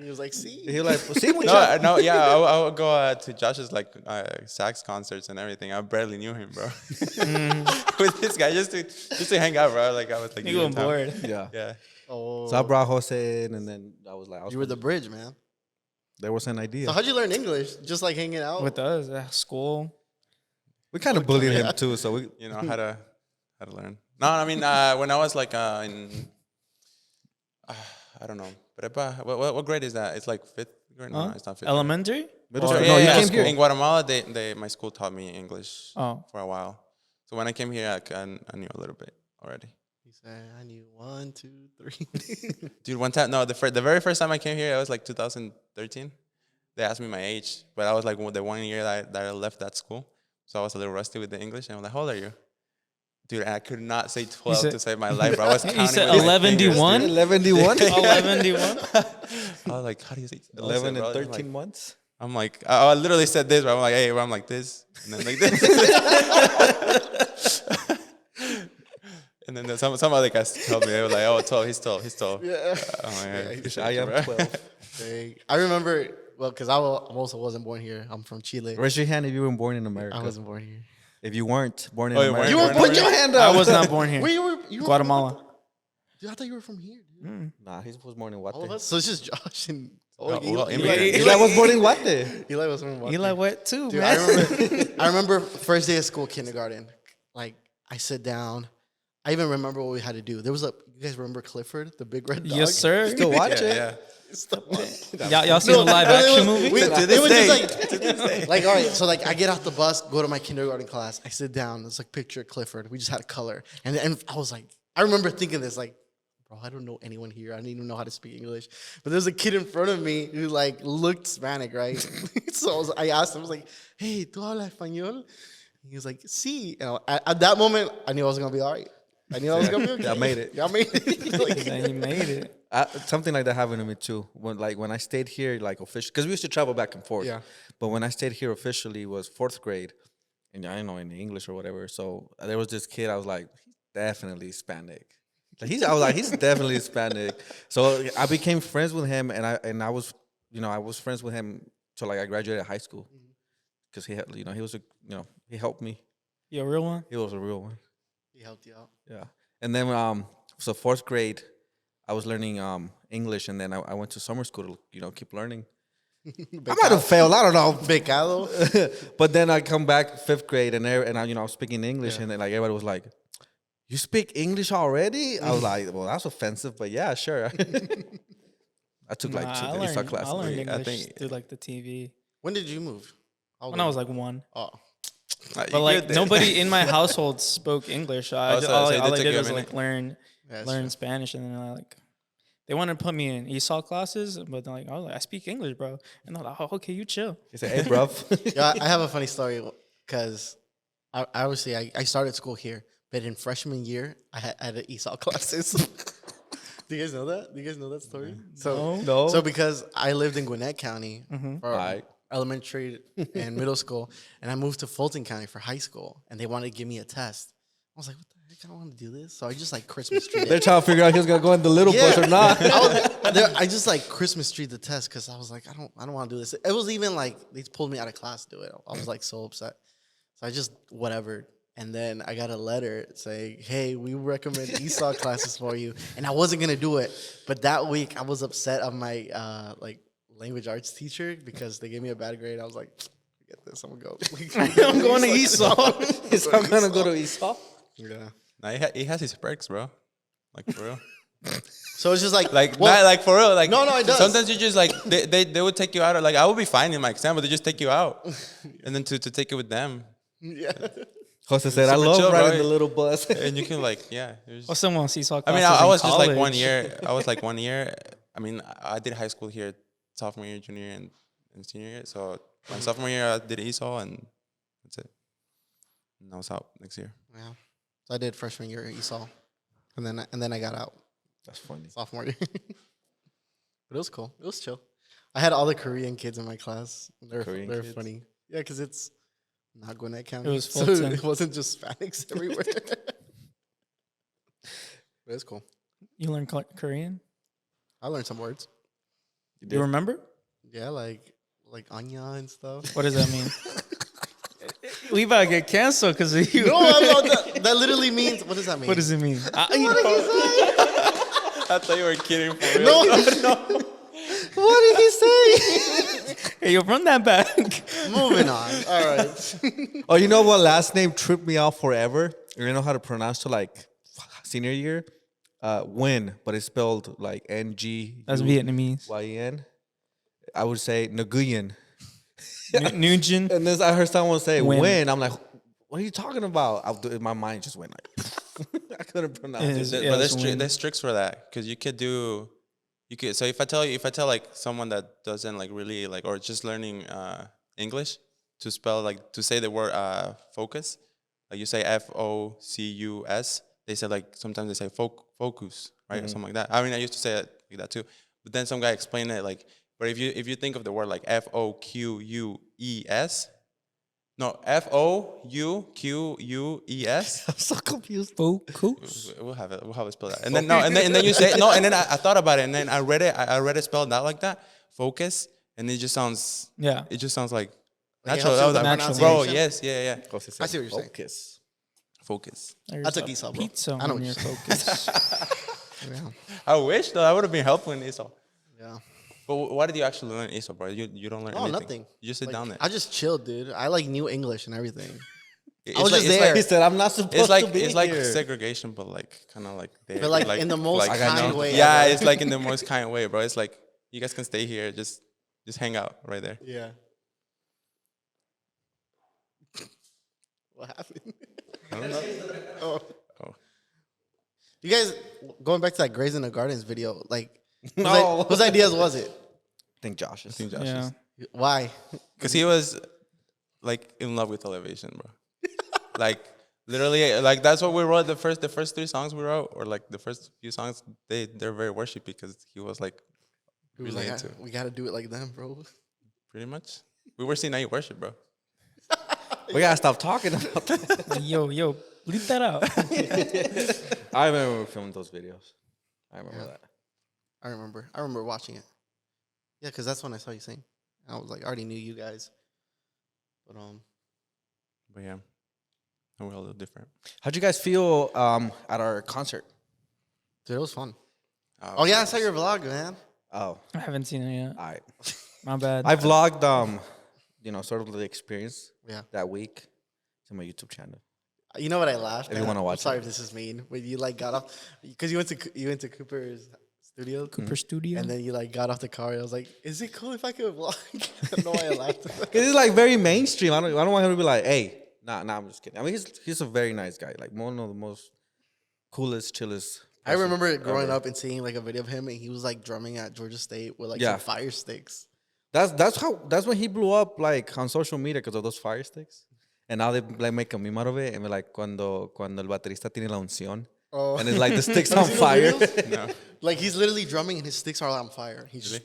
C: He was like, see?
B: He was like, pues sí, muchacho.
A: No, yeah, I would go to Josh's like sax concerts and everything. I barely knew him, bro. With this guy just to hang out, bro. Like I was like,
D: You
A: new in
D: going
A: town.
B: Yeah.
D: bored?
A: Yeah.
C: Oh.
B: So I brought Jose in, and then I was like,
C: You were the bridge, man.
B: there was an idea.
C: So how'd you learn English? Just like hanging out?
D: With us at school.
B: We kind of bullied him too, so we.
A: You know how to learn. No, I mean when I was like in I don't know, but what grade is that? It's like fifth grade. No,
D: Huh?
A: it's not fifth.
D: Elementary?
B: Middle
A: Grade.
B: school.
A: Yeah,
B: No, you
A: yeah,
B: came here.
A: in Guatemala. My school taught me English
D: Oh.
A: for a while. So when I came here, I knew a little bit already.
C: He said, I knew 1, 2, 3.
A: Dude, one time, no, the very first time I came here, it was like 2013. They asked me my age, but I was like the 1 year that I left that school. So I was a little rusty with the English. And I was like, how old are you? Dude, and I could not say 12
D: said-
A: to save my life, bro. I was counting
D: You said
A: with my
D: 11
A: fingers,
D: D1?
A: dude.
B: 11 D1?
D: 11 D1?
A: I was like, how do you say
B: 11
A: bro?
B: and
A: I'm
B: 13
A: like,
B: months?
A: I'm like, I literally said this, bro. I'm like, hey, bro, I'm like this. And then like this. And then some other guys told me, they were like, oh, 12, he's 12, he's 12.
C: Yeah.
A: I'm like, hey, appreciate
B: I
A: you,
B: am
A: bro.
B: 12.
C: Dang. I remember, well, because I also wasn't born here. I'm from Chile.
B: Raise your hand if you were born in America.
C: I wasn't born here.
B: If you weren't born in
A: Oh, you
B: America.
A: weren't born
B: Put
A: in
B: your hand up.
D: I was not born here.
C: Wait, you were
D: Guatemala.
C: Dude, I thought you were from here, dude.
B: Nah, he was born in
C: All of
B: Guate.
C: us? So it's just Josh and
A: well,
C: Eli,
A: immigrant.
B: Eli was born in Guate.
C: Eli was from
D: You like what too,
C: Dude,
D: man?
C: I remember first day of school, kindergarten. Like, I sit down. I even remember what we had to do. There was you guys remember Clifford, the big red dog?
D: Yes, sir.
B: Still watch it.
A: Yeah.
D: Y'all seen the live action movie?
C: They were just like, all right. So like, I get off the bus, go to my kindergarten class. I sit down. It's like picture of Clifford. We just had a color, and I was like, I remember thinking this like, bro, I don't know anyone here. I don't even know how to speak English. But there's a kid in front of me who like looked Hispanic, right? So I asked him, I was like, hey, ¿tú hablas español? He was like, sí. And at that moment, I knew I was gonna be all right. I knew I was gonna be okay.
B: I made it.
C: Yeah, I made it. Like,
D: And you made it.
B: Something like that happened to me too. When I stayed here, like officially, because we used to travel back and forth.
C: Yeah.
B: But when I stayed here officially was 4th grade, and I didn't know any English or whatever. So there was this kid. I was like, he's definitely Hispanic. Like, I was like, he's definitely Hispanic. So I became friends with him, and I was, I was friends with him till like I graduated high school, because he was he helped me.
D: You a real one?
B: He was a real one.
C: he helped you out.
B: Yeah. And then so 4th grade, I was learning English, and then I went to summer school to keep learning. I might have failed. I don't know.
C: Becado.
B: But then I come back 5th grade, and I was speaking English, and then like everybody was like, "You speak English already?" I was like, "Well, that's offensive, but yeah, sure." I took like two
D: I
B: ESOL classes.
D: learned
A: I
D: English
A: think-
D: through like the TV
C: When did you move?
D: when I was like 1.
C: Oh,
D: But like nobody in my household spoke English.
A: Oh, so
D: All
A: it
D: I
A: took
D: did
A: you a
D: was
A: minute?
D: like learn
C: that's
D: learn
C: true.
D: Spanish, and then they wanted to put me in ESOL classes, but I was like, I speak English, bro. And they're like, oh, okay, you chill.
B: He said, "Hey, bruv."
C: Yeah, I have a funny story because I started school here, but in freshman year I had ESOL classes. Do you guys know that? Do you guys know that story? So
B: No.
C: So because I lived in Gwinnett County for
B: Right.
C: elementary and middle school, and I moved to Fulton County for high school, and they wanted to give me a test. I was like, what the heck? I don't want to do this. So I just like Christmas tree.
B: They're trying to figure out if he was gonna go in the little bus or not.
C: I just like Christmas tree the test because I was like, I don't want to do this. It was even like they pulled me out of class to do it. I was like so upset. So I just whatever. And then I got a letter saying, hey, we recommend ESOL classes for you. And I wasn't gonna do it. But that week I was upset of my like language arts teacher because they gave me a bad grade. I was like, forget this, I'm gonna go.
D: I'm going to ESOL.
B: He's not gonna go to ESOL.
C: Yeah.
A: Nah, he has his perks, bro. Like for real.
C: So it's just like
A: Like
C: well,
A: not like for real. Like
C: No, it does.
A: Sometimes you just like they would take you out. Like I would be fine in my exam, but they just take you out, and then to take it with them,
C: yeah.
B: Jose said, "I
A: super
B: love
A: chill, bro.
B: riding the little bus."
A: and you can like you're
D: Well, someone seesaw
A: I
D: classes
A: mean, I
D: in
A: was just like 1
D: college.
A: year. I was like 1 year. I mean, I did high school here, sophomore year, junior year, and senior year. So my sophomore year, I did ESOL, and that's it. And I was out next year.
C: Yeah. So I did freshman year at ESOL, and then I got out
B: That's funny.
C: sophomore year. But it was cool. It was chill. I had all the Korean kids in my class. They're
B: Korean
C: they're
B: kids?
C: funny. Yeah, because it's not Gwinnett County.
D: It was
C: so
D: Fulton.
C: it wasn't just Hispanics everywhere. But it's cool.
D: You learn Korean?
C: I learned some words.
D: You remember?
C: Yeah, like anya and stuff.
D: What does that mean? We about to get canceled because of you.
C: No, that literally means. What does that mean?
D: What does it mean?
A: I thought you were kidding for real.
C: No. What did he say?
D: Hey, yo, run that back.
C: Moving on. All right.
B: Oh, you know what last name tripped me out forever? You know how to pronounce to like senior year? Nguyen, but it's spelled like Nguyen.
D: That's Vietnamese.
B: I would say Nguyen.
D: Nugent.
B: And then I heard someone say
D: Nguyen.
B: Nguyen. I'm like, what are you talking about? My mind just went like, I couldn't pronounce
D: Is
B: it.
D: it?
A: But
D: it's Nguyen.
A: there's tricks for that because you could. So if I tell like someone that doesn't like really like or just learning English to spell like to say the word focus, like you say FOCUS. They say like sometimes they say focus, right, or something like that. I mean, I used to say it like that too, but then some guy explained it like, but if you think of the word like FOQUES, no FOUQUES.
B: I'm so confused.
D: Focus.
A: We'll have it spelled out, and then and then you say no, and then I thought about it, and then I read it spelled out like that, focus, and it just sounds
D: Yeah.
A: like
C: Like, it
A: natural.
C: helps you with the
D: natural.
A: Bro,
C: pronunciation?
A: yes, yeah,
B: Jose said,
C: I see what you're saying.
B: focus.
A: focus.
C: I took ESOL, bro.
D: Pizza
C: I know
D: on
C: what
D: your
C: you're
D: focus.
C: Yeah.
A: I wish though, I would have been helpful in ESOL.
C: Yeah.
A: But why did you actually learn ESOL, bro? You don't learn
C: Oh,
A: anything.
C: nothing.
A: You just sit
C: Like,
A: down there.
C: I just chilled, dude. I like knew English and everything.
A: It's
C: I was just
A: it's
C: there.
B: He said, I'm not supposed
A: It's like
B: to be
A: it's like
B: here.
A: segregation, but like kind of like there.
C: But, like, in the most
B: kind
C: way
A: Yeah,
C: ever.
A: it's like in the most kind way, bro. It's like you guys can stay here, just hang out right there.
C: Yeah. What happened?
A: I don't know.
C: Oh.
A: Oh.
C: You guys, going back to that Grays in the Gardens video, like,
B: No.
C: whose ideas was it?
B: I think Josh's.
A: I think Josh
D: Yeah.
A: is.
C: Why?
A: Because he was like in love with elevation, bro. Like literally, like that's what we wrote. The first 3 songs we wrote, or like the first few songs, they're very worshipy because he was like
C: He was
A: really
C: like,
A: into it.
C: we got to do it like them, bro.
A: Pretty much. We were seeing night worship, bro.
B: We gotta stop talking about that.
D: Yo, bleep that out.
B: I remember we filmed those videos. I remember that.
C: I remember watching it. Yeah, because that's when I saw you sing. I was like, I already knew you guys. But
A: But yeah, and we're a little different.
B: How'd you guys feel at our concert?
C: dude, it was fun. Oh yeah, I saw your vlog, man.
B: Oh,
D: I haven't seen it yet.
B: all right.
D: My bad.
B: I vlogged, sort of the experience
C: Yeah.
B: that week to my YouTube channel.
C: You know what I laughed
B: If you
C: at?
B: wanna watch
C: I'm sorry
B: it.
C: if this is mean, but you like got off because you went to Cooper's studio.
D: Cooper Studio.
C: And then you like got off the car. And I was like, "Is it cool if I could vlog?" I don't know why I laughed.
B: Cause it's like very mainstream. I don't want him to be like, hey, nah, I'm just kidding. I mean, he's a very nice guy. Like one of the most coolest, chillest.
C: I
B: person
C: remember growing
B: ever.
C: up and seeing like a video of him, and he was like drumming at Georgia State with like
B: Yeah.
C: some fire sticks.
B: That's when he blew up like on social media because of those fire sticks. And now they like make a meme out of it and be like cuando el baterista tiene la unción.
C: Oh.
B: And it's like the sticks
C: Have
B: on
C: you seen
B: fire.
C: those videos?
A: No.
C: Like he's literally drumming and his sticks are on fire. He's just,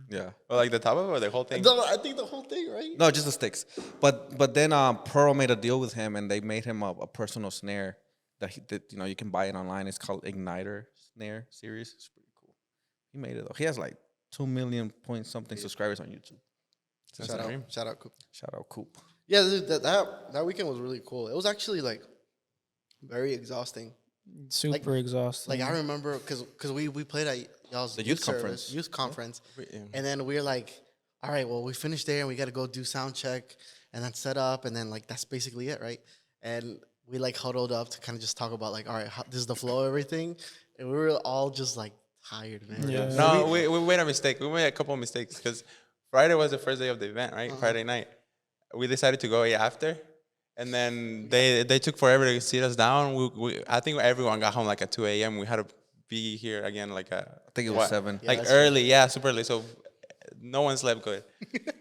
B: Yeah.
A: Well, like the top of it or the whole thing?
C: I think the whole thing, right?
B: No, just the sticks. But then Pearl made a deal with him and they made him a personal snare that you can buy it online. It's called Igniter Snare Series. It's pretty cool. He made it though. He has like 2 million point something subscribers on YouTube.
A: That's a dream.
C: Shout out, Coop.
B: Shout out Coop.
C: Yeah, dude, that weekend was really cool. It was actually like very exhausting.
D: Super exhausting.
C: Like I remember because we played at y'all's
B: The youth conference.
C: youth conference,
A: Yeah.
C: and then we were like, all right, well we finished there and we got to go do sound check and then set up and then like that's basically it, right? And we like huddled up to kind of just talk about like, all right, this is the flow of everything, and we were all just like tired, man.
D: Yeah.
A: No, we made a mistake. We made a couple of mistakes because Friday was the first day of the event, right? Friday night. We decided to go after, and then they took forever to sit us down. I think everyone got home like at 2 a.m. We had to be here again like
B: I think it was 7.
C: Yeah,
A: like
C: that's
A: early, yeah, super early. So no one slept good.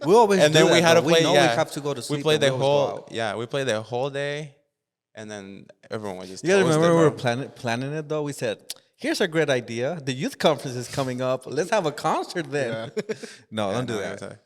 B: We always
A: And
B: do
A: then
B: that,
A: we had
B: though.
A: to play.
B: We know
A: Yeah,
B: we have to go to sleep.
A: we played
B: but
A: the
B: we always go
A: whole.
B: out.
A: Yeah, we played the whole day, and then everyone was just.
B: You guys
A: toasted,
B: remember we were
A: bro.
B: planning it though? We said, "Here's a great idea. The youth conference is coming up. Let's have a concert then." No, don't do
A: No,
B: that.
A: it was,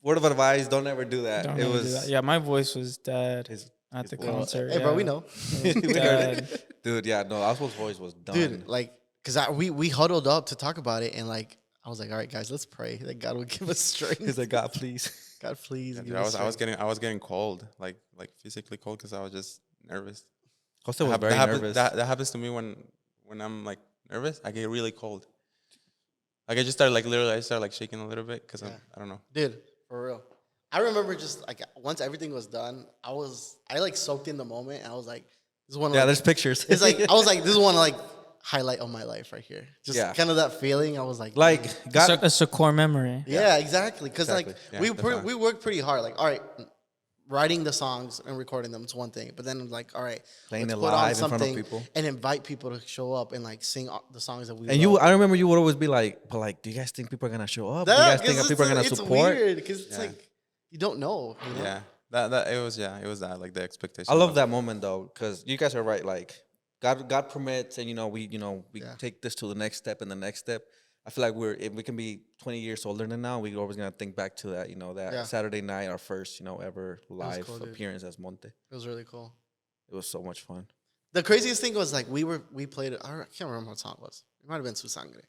B: Word of advice: don't ever do that.
D: Don't
B: it
D: ever do
B: was
D: that. Yeah, my voice was dead at the
C: Well,
D: concert.
C: hey, bro, we
D: yeah.
C: know,
B: we heard
D: Dead.
B: it. Dude. Yeah, no, Oswald's voice was done.
C: dude. Like, cause we huddled up to talk about it, and like I was like, all right, guys, let's pray that God will give us strength.
B: He's like, God, please.
C: God, please.
A: yeah,
C: give
A: dude,
C: us
A: I was
C: strength.
A: getting cold, like physically cold because I was just nervous.
B: Jose was very
A: that happens,
B: nervous.
A: That happens to me when I'm like nervous. I get really cold. Like I just started like literally, I started like shaking a little bit because I don't know.
C: Dude, for real. I remember just like once everything was done, I like soaked in the moment, and I was like, this is one. Of,
B: Yeah,
C: like,
B: there's pictures.
C: it's like I was like, this is one of like highlight of my life right here. Just
B: Yeah.
C: kind of that feeling. I was like,
B: like, God,
D: It's a core memory.
C: yeah, exactly. Because
B: Exactly.
C: like
A: Yeah,
C: we worked pretty hard. Like, all right, writing the songs and recording them is one thing, but then like, all right,
B: Playing
C: let's
B: it
C: put on
B: live in front of
C: something
B: people.
C: and invite people to show up and like sing the songs that we
B: and you,
C: wrote.
B: I remember you would always be like, but like, do you guys think people are gonna show up? Do you
C: That-
B: guys think
C: 'cause
B: people are gonna
C: it's
B: support?
C: weird because it's
A: Yeah.
C: like you don't know. You know?
A: Yeah, it was that like the expectation.
B: I love that moment though, because you guys are right. Like, God permits, and we
C: Yeah.
B: take this to the next step and the next step. I feel like if we can be 20 years older than now, we're always gonna think back to that. That
C: Yeah.
B: Saturday night, our first ever live
C: cool, dude.
B: appearance as Monte.
C: It was really cool.
B: It was so much fun.
C: The craziest thing was like we played it. I can't remember what song it was. It might have been Su Sangre.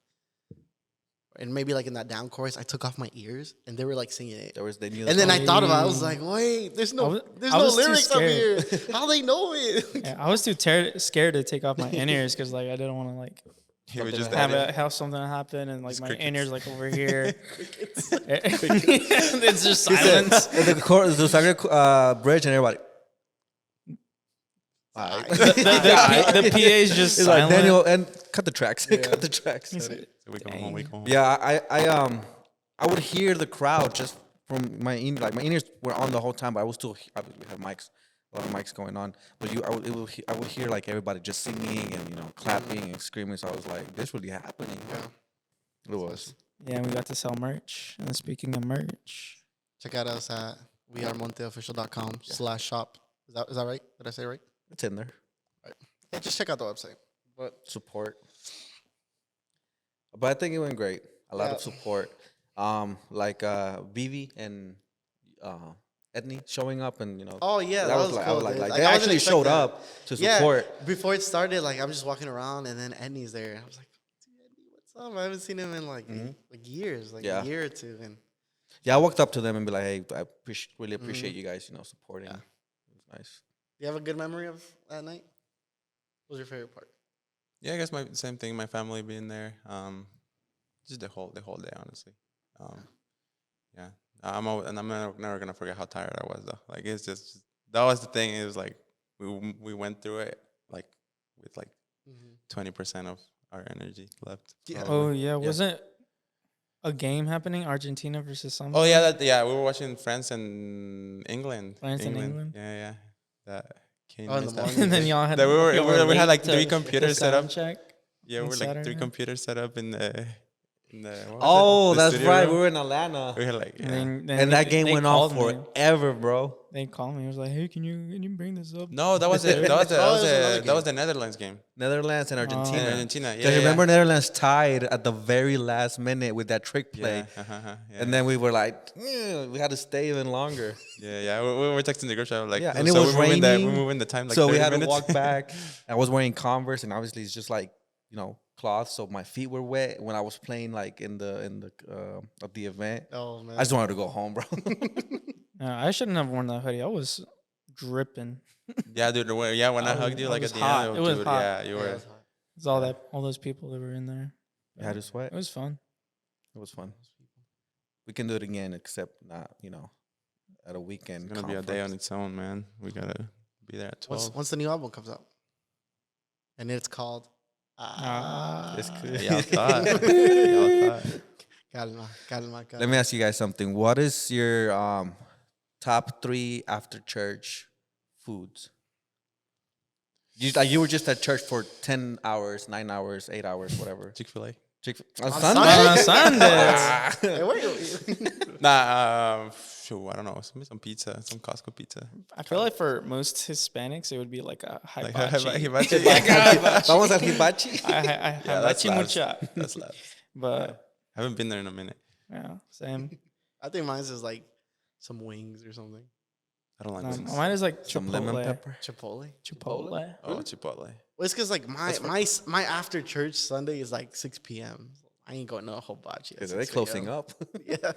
C: And maybe like in that down chorus, I took off my ears and they were like singing it.
B: They knew.
C: And then I thought about it. I was like, wait, there's no
D: I was too
C: lyrics up here.
D: scared.
C: How they know it?
D: Yeah, I was too scared to take off my in-ears because like I didn't want to like
A: He was just
D: have something happen and like
A: Just
D: my
A: crickets.
D: in-ears like over here. It's just silence.
B: the Sagre bridge and everybody.
D: The PA is just
B: He's
D: silent.
B: like Daniel and cut the tracks. Cut the tracks.
D: He's like,
A: we go home. We go home.
B: Yeah, I would hear the crowd just from my ears were on the whole time, but I was still we have mics, a lot of mics going on. But I would hear like everybody just singing and clapping and screaming. So I was like, this really happening.
C: Yeah.
B: It was.
D: yeah, we got to sell merch. And speaking of merch,
C: Check out us at wearemonteofficial.com/shop. Is that right? Did I say it right?
B: It's in there.
C: Yeah, just check out the website. But
B: Support. But I think it went great. A lot
C: Yeah.
B: of support. Vivi and Edney showing up and
C: oh yeah, that was
B: like,
C: cool.
B: I was like,
C: dude.
B: they
C: I wasn't
B: actually showed
C: expecting
B: up to
C: Yeah,
B: support.
C: before it started, like I'm just walking around and then Edney's there. I was like, dude, Edney, what's up? I haven't seen him in like years, like
B: Yeah.
C: a year or two. And
B: Yeah, I walked up to them and be like, "Hey, I really appreciate you guys, supporting."
C: Yeah.
B: It was nice.
C: do you have a good memory of that night? What was your favorite part?
A: Yeah, I guess my same thing. My family being there. Just the whole day, honestly. Yeah, I'm never gonna forget how tired I was though. Like it's just that was the thing. It was like we went through it like with like 20% of our energy left.
C: Yeah.
D: oh yeah, wasn't a game happening? Argentina versus something.
A: Oh yeah, we were watching France and England.
D: France and England?
A: Yeah. That Kane
C: Oh, in the
A: missed that.
C: morning.
D: And then y'all had
A: That we had
D: late
A: like
D: to
A: 3
D: the
A: computers set
D: sound
A: up.
D: check.
A: Yeah,
D: on
A: we're like 3
D: Saturday.
A: computers set up in the what was
B: Oh,
A: it? The
B: that's
A: studio
B: right.
A: room.
B: We were in Atlanta,
A: We had like yeah.
B: and that game
D: they
B: went on
D: called me.
B: forever, bro.
D: They called me. I was like, "Hey, can you bring this up?"
A: No, that was it. That was
C: Oh, it was another
A: that was the Netherlands game.
B: Netherlands and Argentina.
A: In Argentina. Yeah.
B: Because remember, Netherlands tied at the very last minute with that trick play,
A: Yeah.
B: and then we were like, we had to stay even longer.
A: Yeah. We were texting the group chat like,
B: Yeah, and it
A: so
B: was
A: we're moving
B: raining,
A: we're moving the time like
B: so
A: 30
B: we had
A: minutes.
B: to walk back. I was wearing Converse, and obviously it's just like cloth, so my feet were wet when I was playing like in the of the event.
C: Oh man,
B: I just wanted to go home, bro.
D: I shouldn't have worn that hoodie. I was dripping.
A: Yeah, dude. When I hugged you
D: I
A: like
D: was
A: at the
D: hot.
A: end,
D: It was
A: dude,
D: hot.
A: yeah, you were.
D: It's all those people that were in there.
B: You had to sweat.
D: It was fun.
B: It was fun. We can do it again, except not, at a weekend.
A: It's gonna be a day on its own, man. We gotta Be there at 12.
C: Once the new album comes out, and it's called.
B: It's cool.
A: Y'all thought. Y'all thought.
C: Calma.
B: Let me ask you guys something. What is your top 3 after church foods? You were just at church for 10 hours, 9 hours, 8 hours, whatever.
A: Chick-fil-A.
B: On
C: Sunday?
D: On Sundays.
C: Hey, where you?
A: Nah, shoot, I don't know. Some pizza, some Costco pizza.
D: I feel like for most Hispanics, it would be like a
A: Like
D: hibachi.
A: hibachi.
B: Vamos al hibachi.
D: I
A: Yeah, that's
D: hibachi
A: labs.
D: mucha.
A: That's labs.
D: But
A: I haven't been there in a minute.
D: yeah, same.
C: I think mine's is like some wings or something.
A: I don't like wings.
D: Mine is like
B: Some
D: Chipotle.
B: lemon pepper.
C: Chipotle.
D: Chipotle.
A: Oh, Chipotle.
C: Well, it's because like my after church Sunday is like 6 p.m. I ain't going to a hibachi.
B: Because they're closing up.
C: Yeah.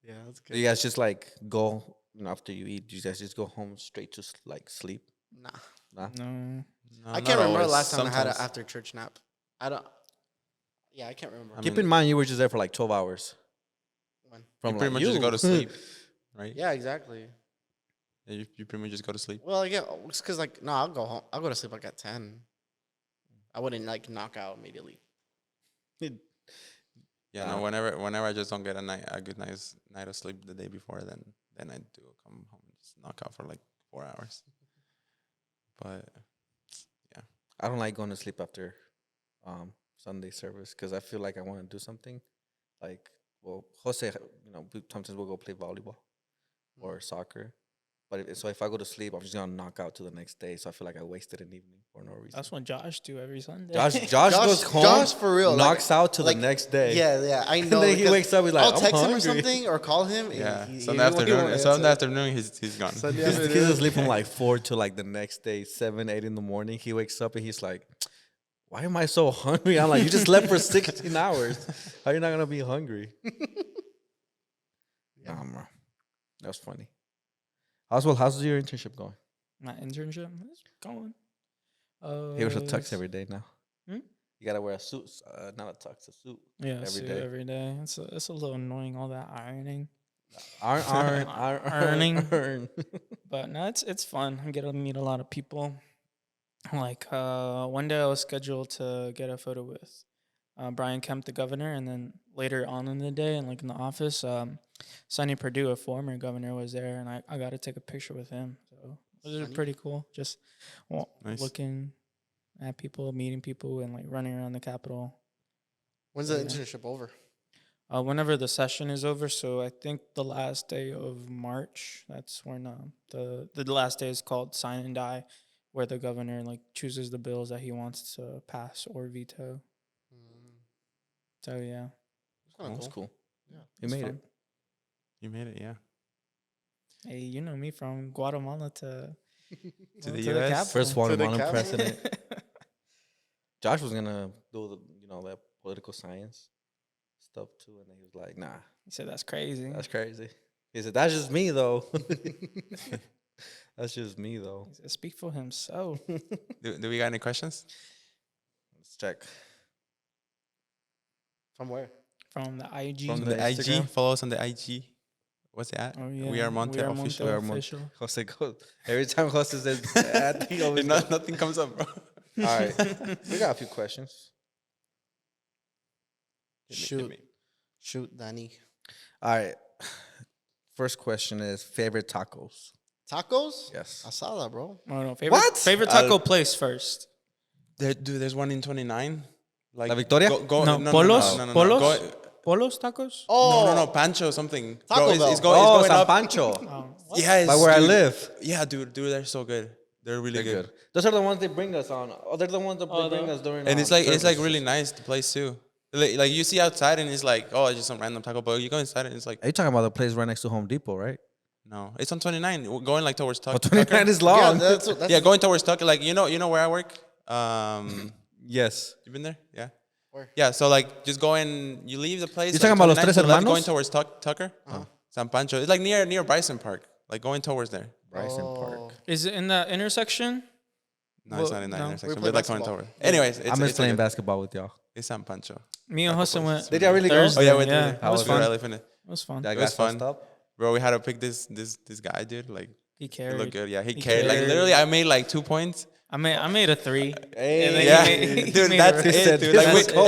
C: Yeah, that's good.
B: You guys just like go after you eat. You guys just go home straight to like sleep.
C: Nah.
B: Nah.
D: No.
A: No,
C: I
A: not
C: can't remember the
A: always.
C: last time I had an
A: Sometimes.
C: after church nap. I don't. Yeah, I can't remember.
A: I
B: Keep
A: mean,
B: in mind, you were just there for like 12 hours.
C: When?
B: From
A: You pretty much just go to sleep, right?
C: Yeah, exactly.
A: Yeah, you pretty much just go to sleep.
C: Well, yeah, it's because like no, I'll go home. I'll go to sleep like at 10. I wouldn't like knock out immediately.
A: Yeah, no. Whenever I just don't get a good night of sleep the day before, then I do come home and just knock out for like 4 hours. But
B: I don't like going to sleep after Sunday service because I feel like I want to do something. Like, well, Jose, sometimes we'll go play volleyball or soccer. But if I go to sleep, I'm just gonna knock out to the next day. So I feel like I wasted an evening for no reason.
D: That's what Josh do every Sunday.
B: Josh goes home.
C: Josh for real
B: Knocks out to
C: like,
B: the next day.
C: Yeah, I know.
B: And then he
C: because
B: wakes up. He's like,
C: I'll
B: I'm
C: text him
B: hungry.
C: or something or call him.
A: yeah,
C: And
A: Sunday afternoon. Sunday afternoon, he's gone.
C: Sunday
B: He's
C: afternoon.
B: asleep from like 4 to like the next day, 7, 8 in the morning. He wakes up and he's like, why am I so hungry? I'm like, you just slept for 16 hours. How are you not going to be hungry?
C: Yeah.
B: Nah, bro. That was funny. Oswald, how's your internship going?
D: My internship is going.
B: He wears a tux every day now.
D: Hmm?
B: You got to wear a suit. Not a tux, a suit.
D: Yeah,
B: every
D: suit
B: day.
D: every day. It's a little annoying, all that ironing.
B: Earning.
D: But no, it's fun. I get to meet a lot of people. Like one day I was scheduled to get a photo with Brian Kemp, the governor, and then later on in the day, and like in the office, Sonny Perdue, a former governor, was there, and I got to take a picture with him. So it was
C: Sonny?
D: pretty cool. Just
A: Nice.
D: looking at people, meeting people, and like running around the Capitol.
C: When's the
D: Yeah.
C: internship over?
D: Whenever the session is over, so I think the last day of March. That's when the last day is called Sign and Die, where the governor like chooses the bills that he wants to pass or veto. So yeah,
C: It's kind of
B: That's
C: cool.
B: cool.
C: Yeah.
B: You
D: it's
B: made
D: fun.
B: it.
A: You made it, yeah.
D: Hey, you know me from Guatemala to
A: To the
D: to
A: US?
D: Capitol.
B: First
C: To the
B: Guatemalan
C: Capitol.
B: president. Josh was gonna do that political science stuff too, and then he was like, "Nah,
D: He said that's crazy.
B: that's crazy." He said, "That's just me, though." That's just me, though.
D: He said, speak for himself.
A: Do we got any questions?
B: Let's check.
C: From where?
D: From the IG.
B: From
A: On the
B: Instagram?
A: IG, follow us on the IG. What's that?
D: Oh, yeah.
A: We are Monte official.
B: We are Monte.
D: official.
B: Jose goes every time Jose says that, he always goes.
A: Nothing comes up, bro.
B: All right, we got a few questions.
C: Shoot, Danny.
B: All right, first question is favorite tacos.
C: Tacos?
B: Yes.
C: Asada, bro.
D: Oh, no, favorite,
B: What?
D: Favorite taco place first.
A: There's one in 29. Like
B: La Victoria?
D: No, Polos? Polos? Polos tacos?
C: Oh,
A: No, Pancho something.
C: Taco
A: Bro, it's
C: Bell.
A: it's
B: Oh,
A: going
B: San
A: up.
B: Pancho.
D: Oh,
A: Yeah, it's,
B: By where I
A: dude,
B: live.
A: Yeah, dude, they're so good. They're really
B: They're
A: good.
B: good. Those are the ones they bring us on. Oh, they're the ones that
D: Oh,
B: they bring
D: the-
B: us during.
A: And it's like
B: services.
A: really nice, the place too. Like you see outside and it's like, oh, it's just some random taco, but you go inside and it's like,
B: Are you talking about the place right next to Home Depot, right?
A: no, it's on 29, going like towards
B: Oh,
A: Tucker.
B: 29 is
C: yeah,
B: long.
C: that's
A: Yeah, going towards Tucker. Like you know where I work.
B: Yes.
A: You been there? Yeah.
C: Where?
A: Yeah. So like, just going. You leave the place.
B: You
A: like,
B: talking about Los
A: 29
B: Tres
A: to the left,
B: Hermanos?
A: going towards Tucker. San Pancho. It's like near Bryson Park. Like going towards there.
B: Bryson
C: Oh.
B: Park.
D: Is it in that intersection?
A: No, it's
D: Well,
A: not in that
D: no.
A: intersection.
C: We
A: But
C: play
A: like going
C: basketball.
A: towards. Anyways, it's,
B: I'm just
A: it's
B: playing
A: good.
B: basketball with y'all.
A: It's San Pancho.
D: Me and
A: Taco
D: Hussein
A: place.
D: went
B: Did y'all really go?
D: Thursday.
A: Oh yeah, we did.
D: Yeah,
A: It
D: that was
A: was
D: fun.
A: really fun.
D: It was fun.
B: That
A: It
B: guy
A: was fun.
B: fussed up.
A: Bro, we had to pick this guy, dude. Like
D: He
A: It
D: carried.
A: looked good. Yeah, he
D: He
A: carried. Like
D: carried.
A: literally, I made like 2 points.
D: I made a 3.
B: Hey,
D: And then
A: Yeah,
D: he
A: dude,
D: made
A: that's
D: a-
B: He
A: it,
B: said,
A: dude.
B: "This
A: Like,
B: was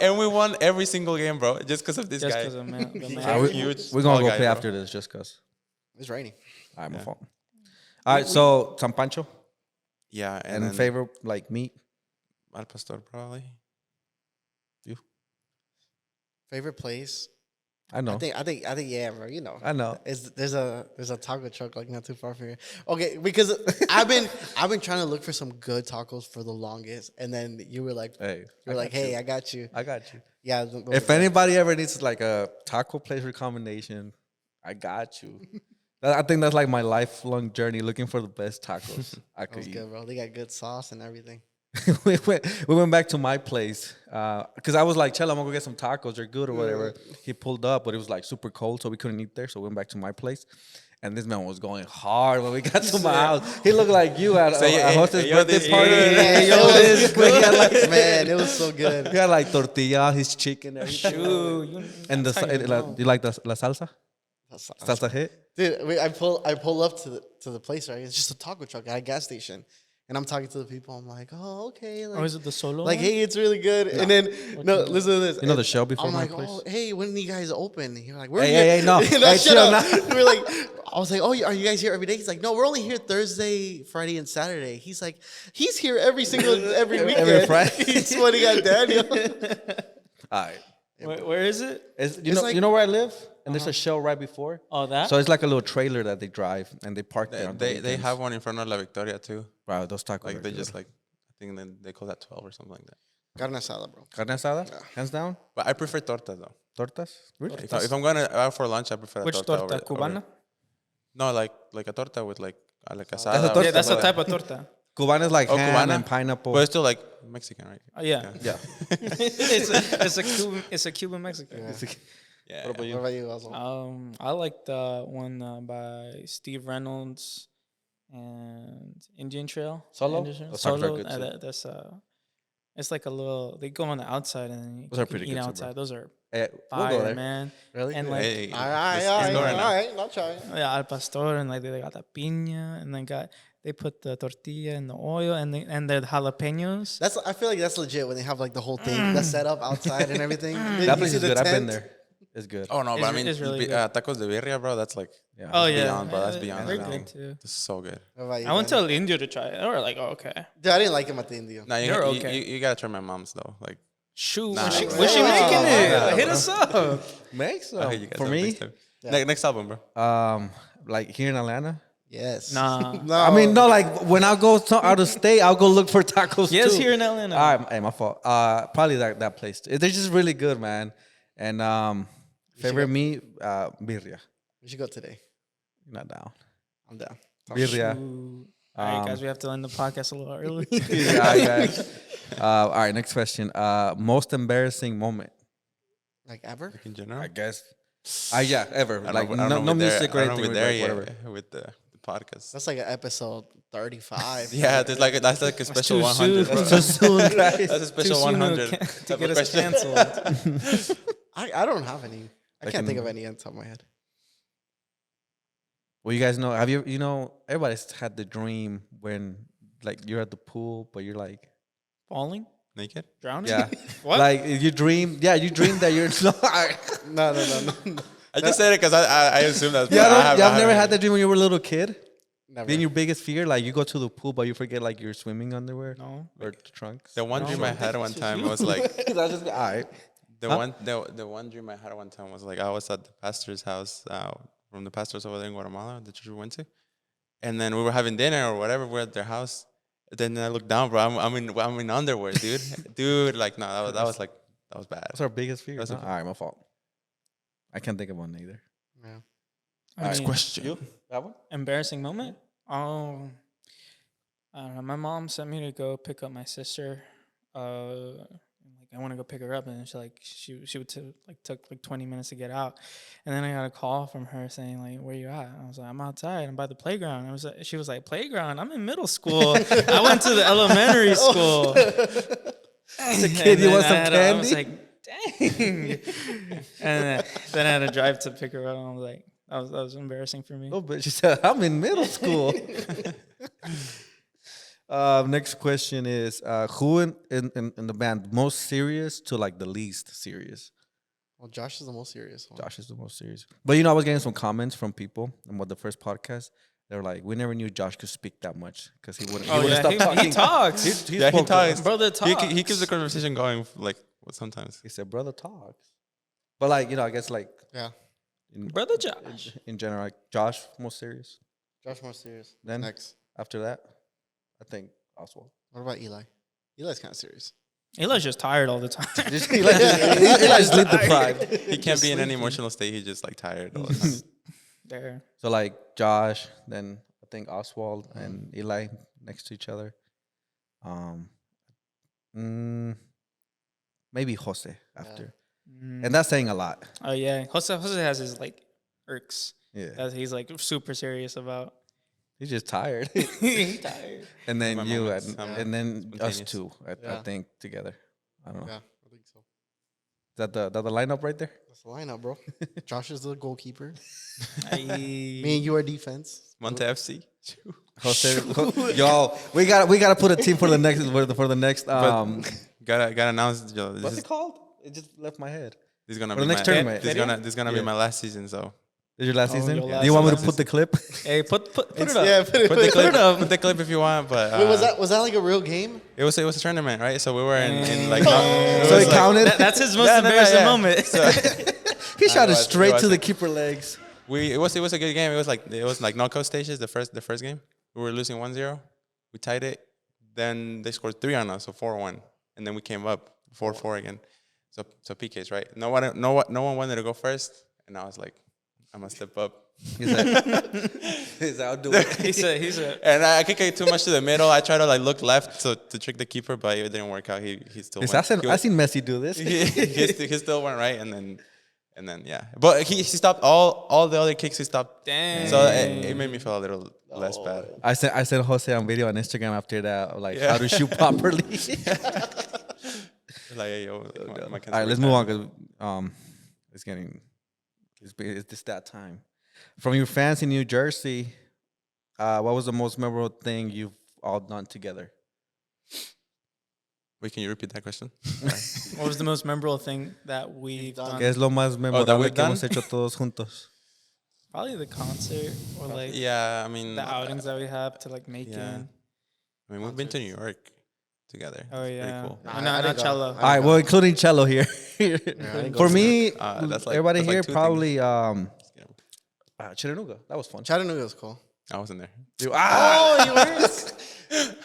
A: and we won every single game, bro, just because of this
D: Just
A: guy.
D: because of the
A: He's
D: man.
B: All right,
A: huge,
B: we're gonna
A: tall
B: go
A: guy,
B: play
A: bro.
B: after this just cause.
C: It's raining.
B: All right, my
A: Yeah.
B: fault. All right, so San Pancho
A: Yeah,
B: and
A: then
B: favorite like meat.
A: Al Pastor probably.
C: Favorite place?
B: I know.
C: I think, yeah, bro. You know,
B: I know.
C: there's a taco truck like not too far from here. Okay, because I've been trying to look for some good tacos for the longest, and then you were like,
B: Hey,
C: hey, I got you.
B: I got you.
C: Yeah.
B: If anybody ever needs like a taco place recommendation, I got you. I think that's like my lifelong journey looking for the best tacos I
C: that
B: could
C: was
B: eat.
C: good, bro. They got good sauce and everything.
B: we went back to my place because I was like, "Chell, I'm gonna go get some tacos. They're good or whatever." He pulled up, but it was like super cold, so we couldn't eat there. So we went back to my place, and this man was going hard when we got to my house. He looked like you at
A: Say,
B: a
A: hey,
B: hostess
A: hey, yo,
B: birthday
A: this-
B: party.
A: hey,
B: Hey, yo,
C: it was
B: this good. He had like,
C: Man, it was so good.
B: he had like tortilla, his chicken, everything.
D: Shoot,
B: And
D: that's how you know.
B: you like the la salsa? Salsa hit?
C: Dude, I pull up to the place, right? It's just a taco truck at a gas station, and I'm talking to the people. I'm like, oh, okay, like,
D: Or is it the solo?
C: like
D: one?
C: hey, it's really good. And then listen to this.
B: You know the show before
C: I'm
B: my
C: like,
B: place?
C: oh, hey, when do you guys open? And you're like, we're
B: Hey,
C: here.
B: hey, hey, no.
C: No,
B: Hey,
C: shut
B: chill,
C: up. We're like, I was like, oh, are you guys here every day? He's like, no, we're only here Thursday, Friday, and Saturday. He's like, he's here every weekend.
B: Friday.
C: He's sweating at Daniel.
B: All right.
D: Where is it?
B: You know where I live? And there's a show right before.
D: Oh, that?
B: So it's like a little trailer that they drive and they park there. on the
A: They
B: weekends.
A: have one in front of La Victoria too.
B: Wow, those tacos.
A: Like
B: are
A: they
B: good.
A: just like, I think then they call that 12 or something like that.
C: Carne asada, bro.
B: carne asada, hands down.
A: But I prefer tortas though.
B: Tortas. Really?
A: If I'm going out for lunch, I prefer a
D: Which
A: torta.
D: torta? Cubana?
A: No, like a torta with like a
B: That's a
A: asada.
B: torta.
D: Yeah, that's a
B: but-
D: type of torta.
B: Cuban is like
A: Oh,
B: ham
A: Cubana?
B: and pineapple.
A: But it's still like Mexican, right?
D: Oh, yeah.
B: yeah.
D: It's a Cuban Mexican.
A: Yeah.
C: What about you, Oswald?
D: I like the one by Steve Reynolds and Indian Trail.
B: Solo?
D: Indian Trail.
B: Those tacos are
D: Solo.
B: good, too.
D: That's it's like a little. They go on the outside and then you
B: Those are
D: can
B: pretty
D: eat
B: good too, bro.
D: outside. Those are
B: Hey, we'll go
D: fire,
B: there.
D: man.
C: Really?
D: And like
A: Hey,
C: all right,
A: let's
C: all
A: go
C: right,
A: right now.
C: all right. I'll try it.
D: yeah, al pastor and like they got the piña and they put the tortilla in the oil and the jalapenos.
C: I feel like that's legit when they have like the whole thing that's set up outside and everything.
B: That place is good. I've been there. It's good.
A: Oh no, but I
D: It's-
A: mean,
D: it's really
A: tacos de birria, bro. That's like
B: Yeah.
D: Oh
A: that's
D: yeah,
A: beyond, bro. That's
D: Yeah,
A: beyond
D: They're
A: everything.
D: good too.
A: This is so good.
C: What about you,
D: I went
C: man?
D: to El Indio to try it. They were like, oh, okay.
C: Dude, I didn't like him at the Indio.
A: Nah,
D: They're
A: you,
D: okay.
A: you gotta try my mom's though. Like,
D: Shoot,
A: Nah, bro.
D: was she making it?
B: Nah,
D: Hit
B: bro.
D: us up.
B: Makes
A: I'll hit you guys
B: for
A: up
B: me.
A: next time.
C: Yeah.
A: Next album, bro.
B: Like here in Atlanta.
C: Yes.
D: Nah.
C: No.
B: I mean, no, like when I go out of state, I'll go look for tacos.
D: Yes,
B: too.
D: here in Atlanta.
B: All right, hey, my fault. Probably that place. They're just really good, man. And favorite meat, birria.
C: We should go today.
B: Not down.
C: I'm down.
B: Birria.
D: Ooh. All right, guys, we have to end the podcast a little early.
B: Yeah, guys. All right, next question. Most embarrassing moment.
C: Like ever?
A: In general,
B: I guess. Yeah, ever.
A: I don't
B: like
A: know, I don't know
B: no
A: if we're there-
B: music or
A: I don't know
B: anything.
A: if we're
B: Like,
A: there
B: whatever.
A: yet with the podcast.
C: That's like an episode 35.
A: Yeah, that's like a special
D: too
A: 100.
D: soon.
A: Bro.
B: So soon, guys.
A: That's a
D: Too
A: special
D: soon
A: 100.
D: to
A: type
D: get
A: of
D: us
A: question.
D: canceled.
C: I don't have any. I
B: Like
C: can't think
B: in-
C: of any on the top of my head.
B: Well, you guys know, everybody's had the dream when, like, you're at the pool, but you're like,
D: Falling?
A: Naked?
D: Drowning?
B: yeah.
D: What?
B: Like, you dream that you're,
C: No.
A: I just said it because I assume that's.
B: I've never had that dream when you were a little kid?
C: Never.
B: Then your biggest fear, like, you go to the pool, but you forget, like, your swimming underwear
D: No.
B: or trunks.
A: The one
D: No.
A: dream I had one time was like
B: That's just, all right.
A: the one dream I had one time was like I was at the pastor's house from the pastors over there in Guatemala, the church we went to, and then we were having dinner or whatever. We're at their house. Then I look down, bro. I'm in underwear, dude. Dude, like no, that was bad.
B: That's our biggest fear.
A: That's
B: All
A: okay.
B: right, my fault. I can't think of one either.
C: Yeah.
D: I mean,
A: question.
B: That one?
D: embarrassing moment? Oh, I don't know. My mom sent me to go pick up my sister. Like I want to go pick her up, and she would took like 20 minutes to get out, and then I got a call from her saying like, "Where you at?" I was like, "I'm outside. I'm by the playground." She was like, "Playground? I'm in middle school. I went to the elementary school."
B: As a kid, you want some
D: I was
B: candy?
D: like, "Dang!" And then I had to drive to pick her up. And I was like, That was embarrassing for me.
B: Oh, but she said, I'm in middle school. Next question is who in the band most serious to like the least serious?
C: Well, Josh is the most serious one.
B: Josh is the most serious. But I was getting some comments from people on what the first podcast. They were like, we never knew Josh could speak that much because he wouldn't.
D: Oh,
B: He
D: yeah, he talks.
B: He
A: Yeah, he
B: spoke-
A: talks.
D: Brother talks.
A: He keeps the conversation going like sometimes.
B: He said, brother talks. But like I guess like
C: Yeah.
D: Brother Josh.
B: in general, like Josh most serious.
C: Josh more serious.
B: Then
C: Next.
B: after that, I think Oswald.
C: What about Eli? Eli's kind of serious.
D: Eli's just tired all the time.
B: Eli's sleep deprived.
A: He can't be in any emotional state. He's just like tired all the time.
D: There.
B: So like Josh, then I think Oswald and Eli next to each other. Maybe Jose after, and that's saying a lot.
D: Oh yeah, Jose has his like irks
B: Yeah,
D: that he's like super serious about.
B: he's just tired.
D: He's tired.
B: And then
A: My
B: you
A: moments,
B: and then us
A: spontaneous.
B: two, I
C: Yeah.
B: think together. I don't know.
C: Yeah, I think so.
B: Is that the lineup right there?
C: That's the lineup, bro. Josh is the goalkeeper.
D: Aye.
C: Me and you are defense.
A: Monte FC.
B: Jose, yo, we gotta put a team for the next
A: Gotta announce. Yo,
B: what's
A: this
B: it
A: is
B: called? It just left my head.
A: gonna
B: For
A: be
B: the next
A: my,
B: tournament.
A: This is gonna be
B: Yeah.
A: my last season. So
B: Is your last
D: Oh,
B: season?
D: your
B: Do
D: last
B: you want me to
A: season.
B: put the clip?
D: Hey, put it up.
C: Yeah, put
A: put the clip.
D: up.
A: Put the clip if you want. But
C: Wait, was that like a real game?
A: It was a tournament, right? So we were in like.
B: So it counted.
D: That's his most
A: Yeah, no,
D: embarrassing
A: yeah.
D: moment.
A: So,
B: He shot it
A: it
B: straight to
A: was.
B: the keeper legs.
A: it was a good game. It was like knockout stages. The first game, we were losing 1-0. We tied it. Then they scored 3 on us, so 4-1, and then we came up 4-4 again. So PKs, right? No one wanted to go first, and I was like, I'm gonna step up.
B: He's like, I'll do it.
D: he said,
A: And I kicked it too much to the middle. I tried to like look left to trick the keeper, but it didn't work out. He still went.
B: I seen Messi do this.
A: he still went right, and then yeah. But he stopped all the other kicks. He stopped.
D: dang.
A: So it made me feel a little less bad.
B: I sent Jose on video on Instagram after that, like
A: Yeah.
B: how to shoot properly.
A: Like, hey, yo, my
B: All right, let's move on because it's just that time. From your fans in New Jersey, what was the most memorable thing you've all done together?
A: Wait, can you repeat that question?
D: What was the most memorable thing that we've
C: done?
D: done?
B: ¿Qué es lo más memorable
A: we've
B: que hemos
A: done?
B: hecho todos juntos?
D: Probably the concert or like
A: Yeah, I mean,
D: the outings that we have to like make
A: yeah.
D: in.
A: I mean, we've been to New York together.
D: Oh
A: It's
D: yeah,
A: pretty cool.
C: Nah,
D: no,
C: I
D: not
C: didn't go.
D: cello.
B: All right, well, including cello here.
C: didn't go
B: For
C: to
B: me,
A: That's like-
B: everybody
A: that's like
B: here
A: 2
B: probably Chattanooga. That was fun.
C: Chattanooga was cool.
A: I wasn't there.
C: Oh, you weren't?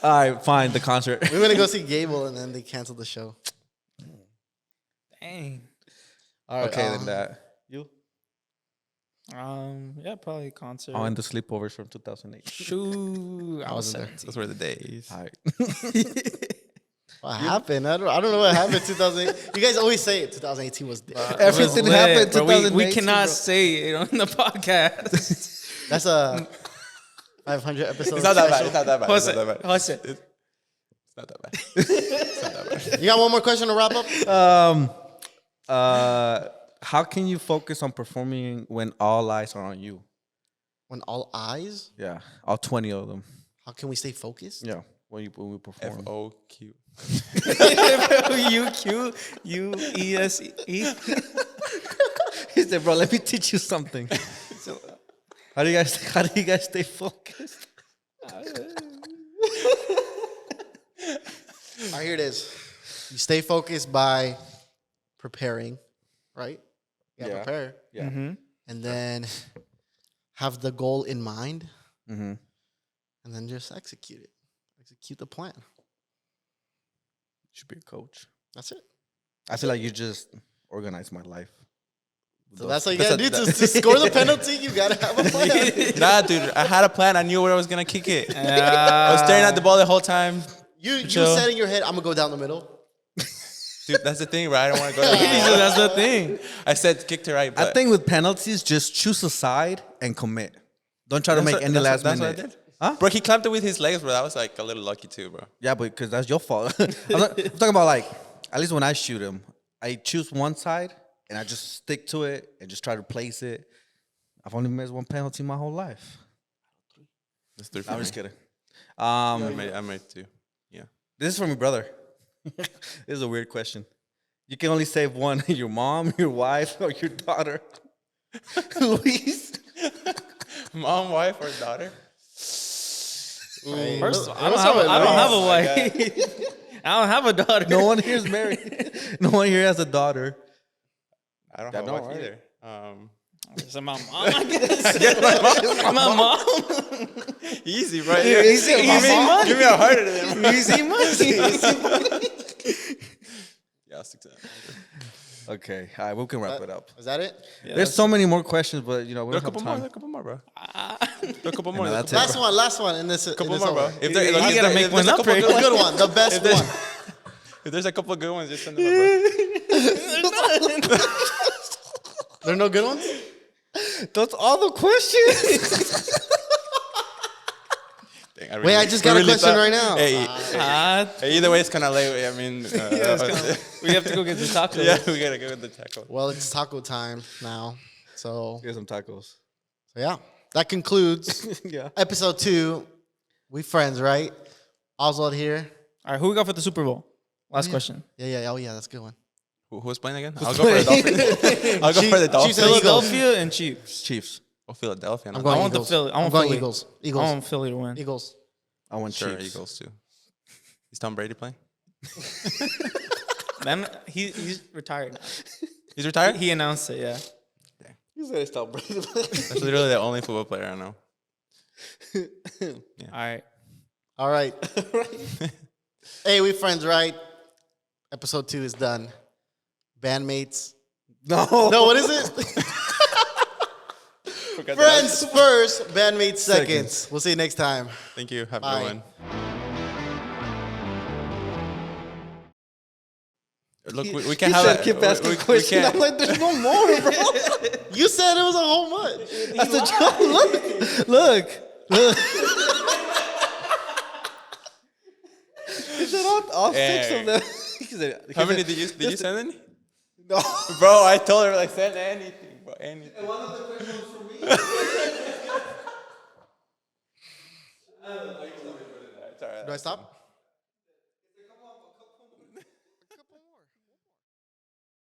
B: All right, fine. The concert.
C: We were gonna go see Gable, and then they canceled the show.
D: Dang.
C: All right,
B: Okay, then that. You?
D: Yeah, probably concert.
B: Oh, and the sleepovers from 2008.
D: Shoo, I was
C: wasn't there.
D: 17.
A: Those were the days.
B: All right.
C: What happened? I don't know what happened. 2008. You guys always say it. 2018 was.
B: Everything
D: Lit,
B: happened
D: bro. We
B: 2018,
D: cannot
B: bro.
D: say it on the podcast.
C: That's a 500 episode.
A: It's not that bad.
C: special.
A: It's not that bad.
D: What's
A: It's not
D: it?
A: that bad.
D: What's it?
A: It's not that bad. It's not that bad.
C: You got one more question to wrap up?
B: How can you focus on performing when all eyes are on you?
C: When all eyes,
B: Yeah, all 20 of them.
C: how can we stay focused?
B: Yeah, when we perform.
A: FOQ.
D: UQUESE.
B: He said, "Bro, let me teach you something." How do you guys stay focused?
C: All right, here it is. You stay focused by preparing, right? You gotta
B: Yeah.
C: prepare.
B: Yeah.
D: Mm-hmm.
C: And then have the goal in mind,
B: Mm-hmm.
C: and then just execute it. Execute the plan.
B: Should be a coach.
C: That's it.
B: I feel like you just organize my life.
C: So that's what you gotta do to score the penalty. You gotta have a plan.
A: Nah, dude, I had a plan. I knew where I was gonna kick it. I was staring at the ball the whole time.
C: You
A: Chill.
C: said in your head, I'm gonna go down the middle.
A: Dude, that's the thing, right? I don't want to go.
D: That's the thing.
A: I said kick to right, but
B: I think with penalties, just choose a side and commit. Don't try to make any last
A: that's
B: minute.
A: what I did.
B: Huh?
A: Bro, he clamped it with his legs, bro. That was like a little lucky too, bro.
B: Yeah, but because that's your fault. I'm talking about like, at least when I shoot him, I choose one side and I just stick to it and just try to place it. I've only missed one penalty my whole life.
A: That's 3 for
B: I'm
A: me.
B: just kidding.
A: I made 2. Yeah.
B: This is from your brother. This is a weird question. You can only save one: your mom, your wife, or your daughter. Luis.
A: Mom, wife, or daughter?
C: Hey,
D: First,
C: what's
D: I don't
C: up
D: have,
C: with
D: I don't have a
A: Luis?
D: wife. I don't have a daughter.
B: No one here is married. No one here has a daughter.
A: I don't
B: Yeah,
A: have a
B: no,
A: wife
B: right.
A: either.
D: So my mom, I guess. My mom.
A: Easy, bro.
D: Easy money.
A: Give me a harder than that.
D: Easy money.
A: Yeah, I'll stick to that.
B: Okay, all right, we can wrap it up.
C: Is that it?
D: Yeah,
B: There's so many more questions, but we
A: Do a
B: don't have
A: couple
B: time.
A: more. A couple more, bro. Do a couple more.
B: no,
A: do a
B: that's
A: couple
B: it.
C: Last one in this.
A: Couple
C: in this
A: more, bro.
C: order.
A: If there,
D: You
A: look, if
D: gotta
A: there-
D: make
A: if
D: one
A: there's a
D: up,
A: couple
D: Rick.
A: good
C: The
A: ones-
C: good one, the best one.
A: If there's a couple of good ones, just send them up, bro.
C: There are no good ones.
B: That's all the questions.
A: Dang,
C: Wait, I just got a question right now.
A: Hey,
D: Ah,
A: hey, either way, it's kind of late. I mean,
D: we have to go get the tacos.
A: yeah, we gotta go with the taco.
C: Well, it's taco time now, so
B: Here's some tacos.
C: yeah, that concludes
B: Yeah.
C: episode 2. We friends, right? Oswald here.
D: All right, who we got for the Super Bowl? Last question.
C: Yeah. Oh yeah, that's a good one.
A: Who's playing again? I'll go for the Dolphins. I'll go for the
C: Chiefs
A: Dolphins.
C: and Eagles.
D: Philadelphia and Chiefs.
B: Chiefs.
A: Oh, Philadelphia.
C: I'm
A: not
C: going
D: I want the
C: Eagles.
D: Philly. I
C: I'm
D: want
C: going
D: Philly.
C: Eagles.
D: I
C: Eagles.
D: want Philly to win.
C: Eagles.
B: I want
A: Sure,
B: Chiefs.
A: Eagles too. Is Tom Brady playing?
D: Man, he's retired now.
A: He's retired.
D: He announced it. Yeah.
B: You said stop breathing.
A: That's literally the only football player I know.
D: All right.
C: All right. Hey, we friends, right? Episode 2 is done. Bandmates.
B: No.
C: No, what is it? Friends first, bandmates seconds. We'll see you next time.
A: Thank you. Have a
C: Bye.
A: good one. Look, we can't have that.
B: keep asking
A: we
B: questions.
A: can't-
B: I'm like, there's no more, bro.
C: You said it was a whole month.
B: That's a joke. Look. He said all 6 of them. He said,
A: How many did you send any?
B: No.
A: Bro, I told her like send anything, bro, anything.
B: One of the questions was for me.
A: It's all right.
C: Do I stop?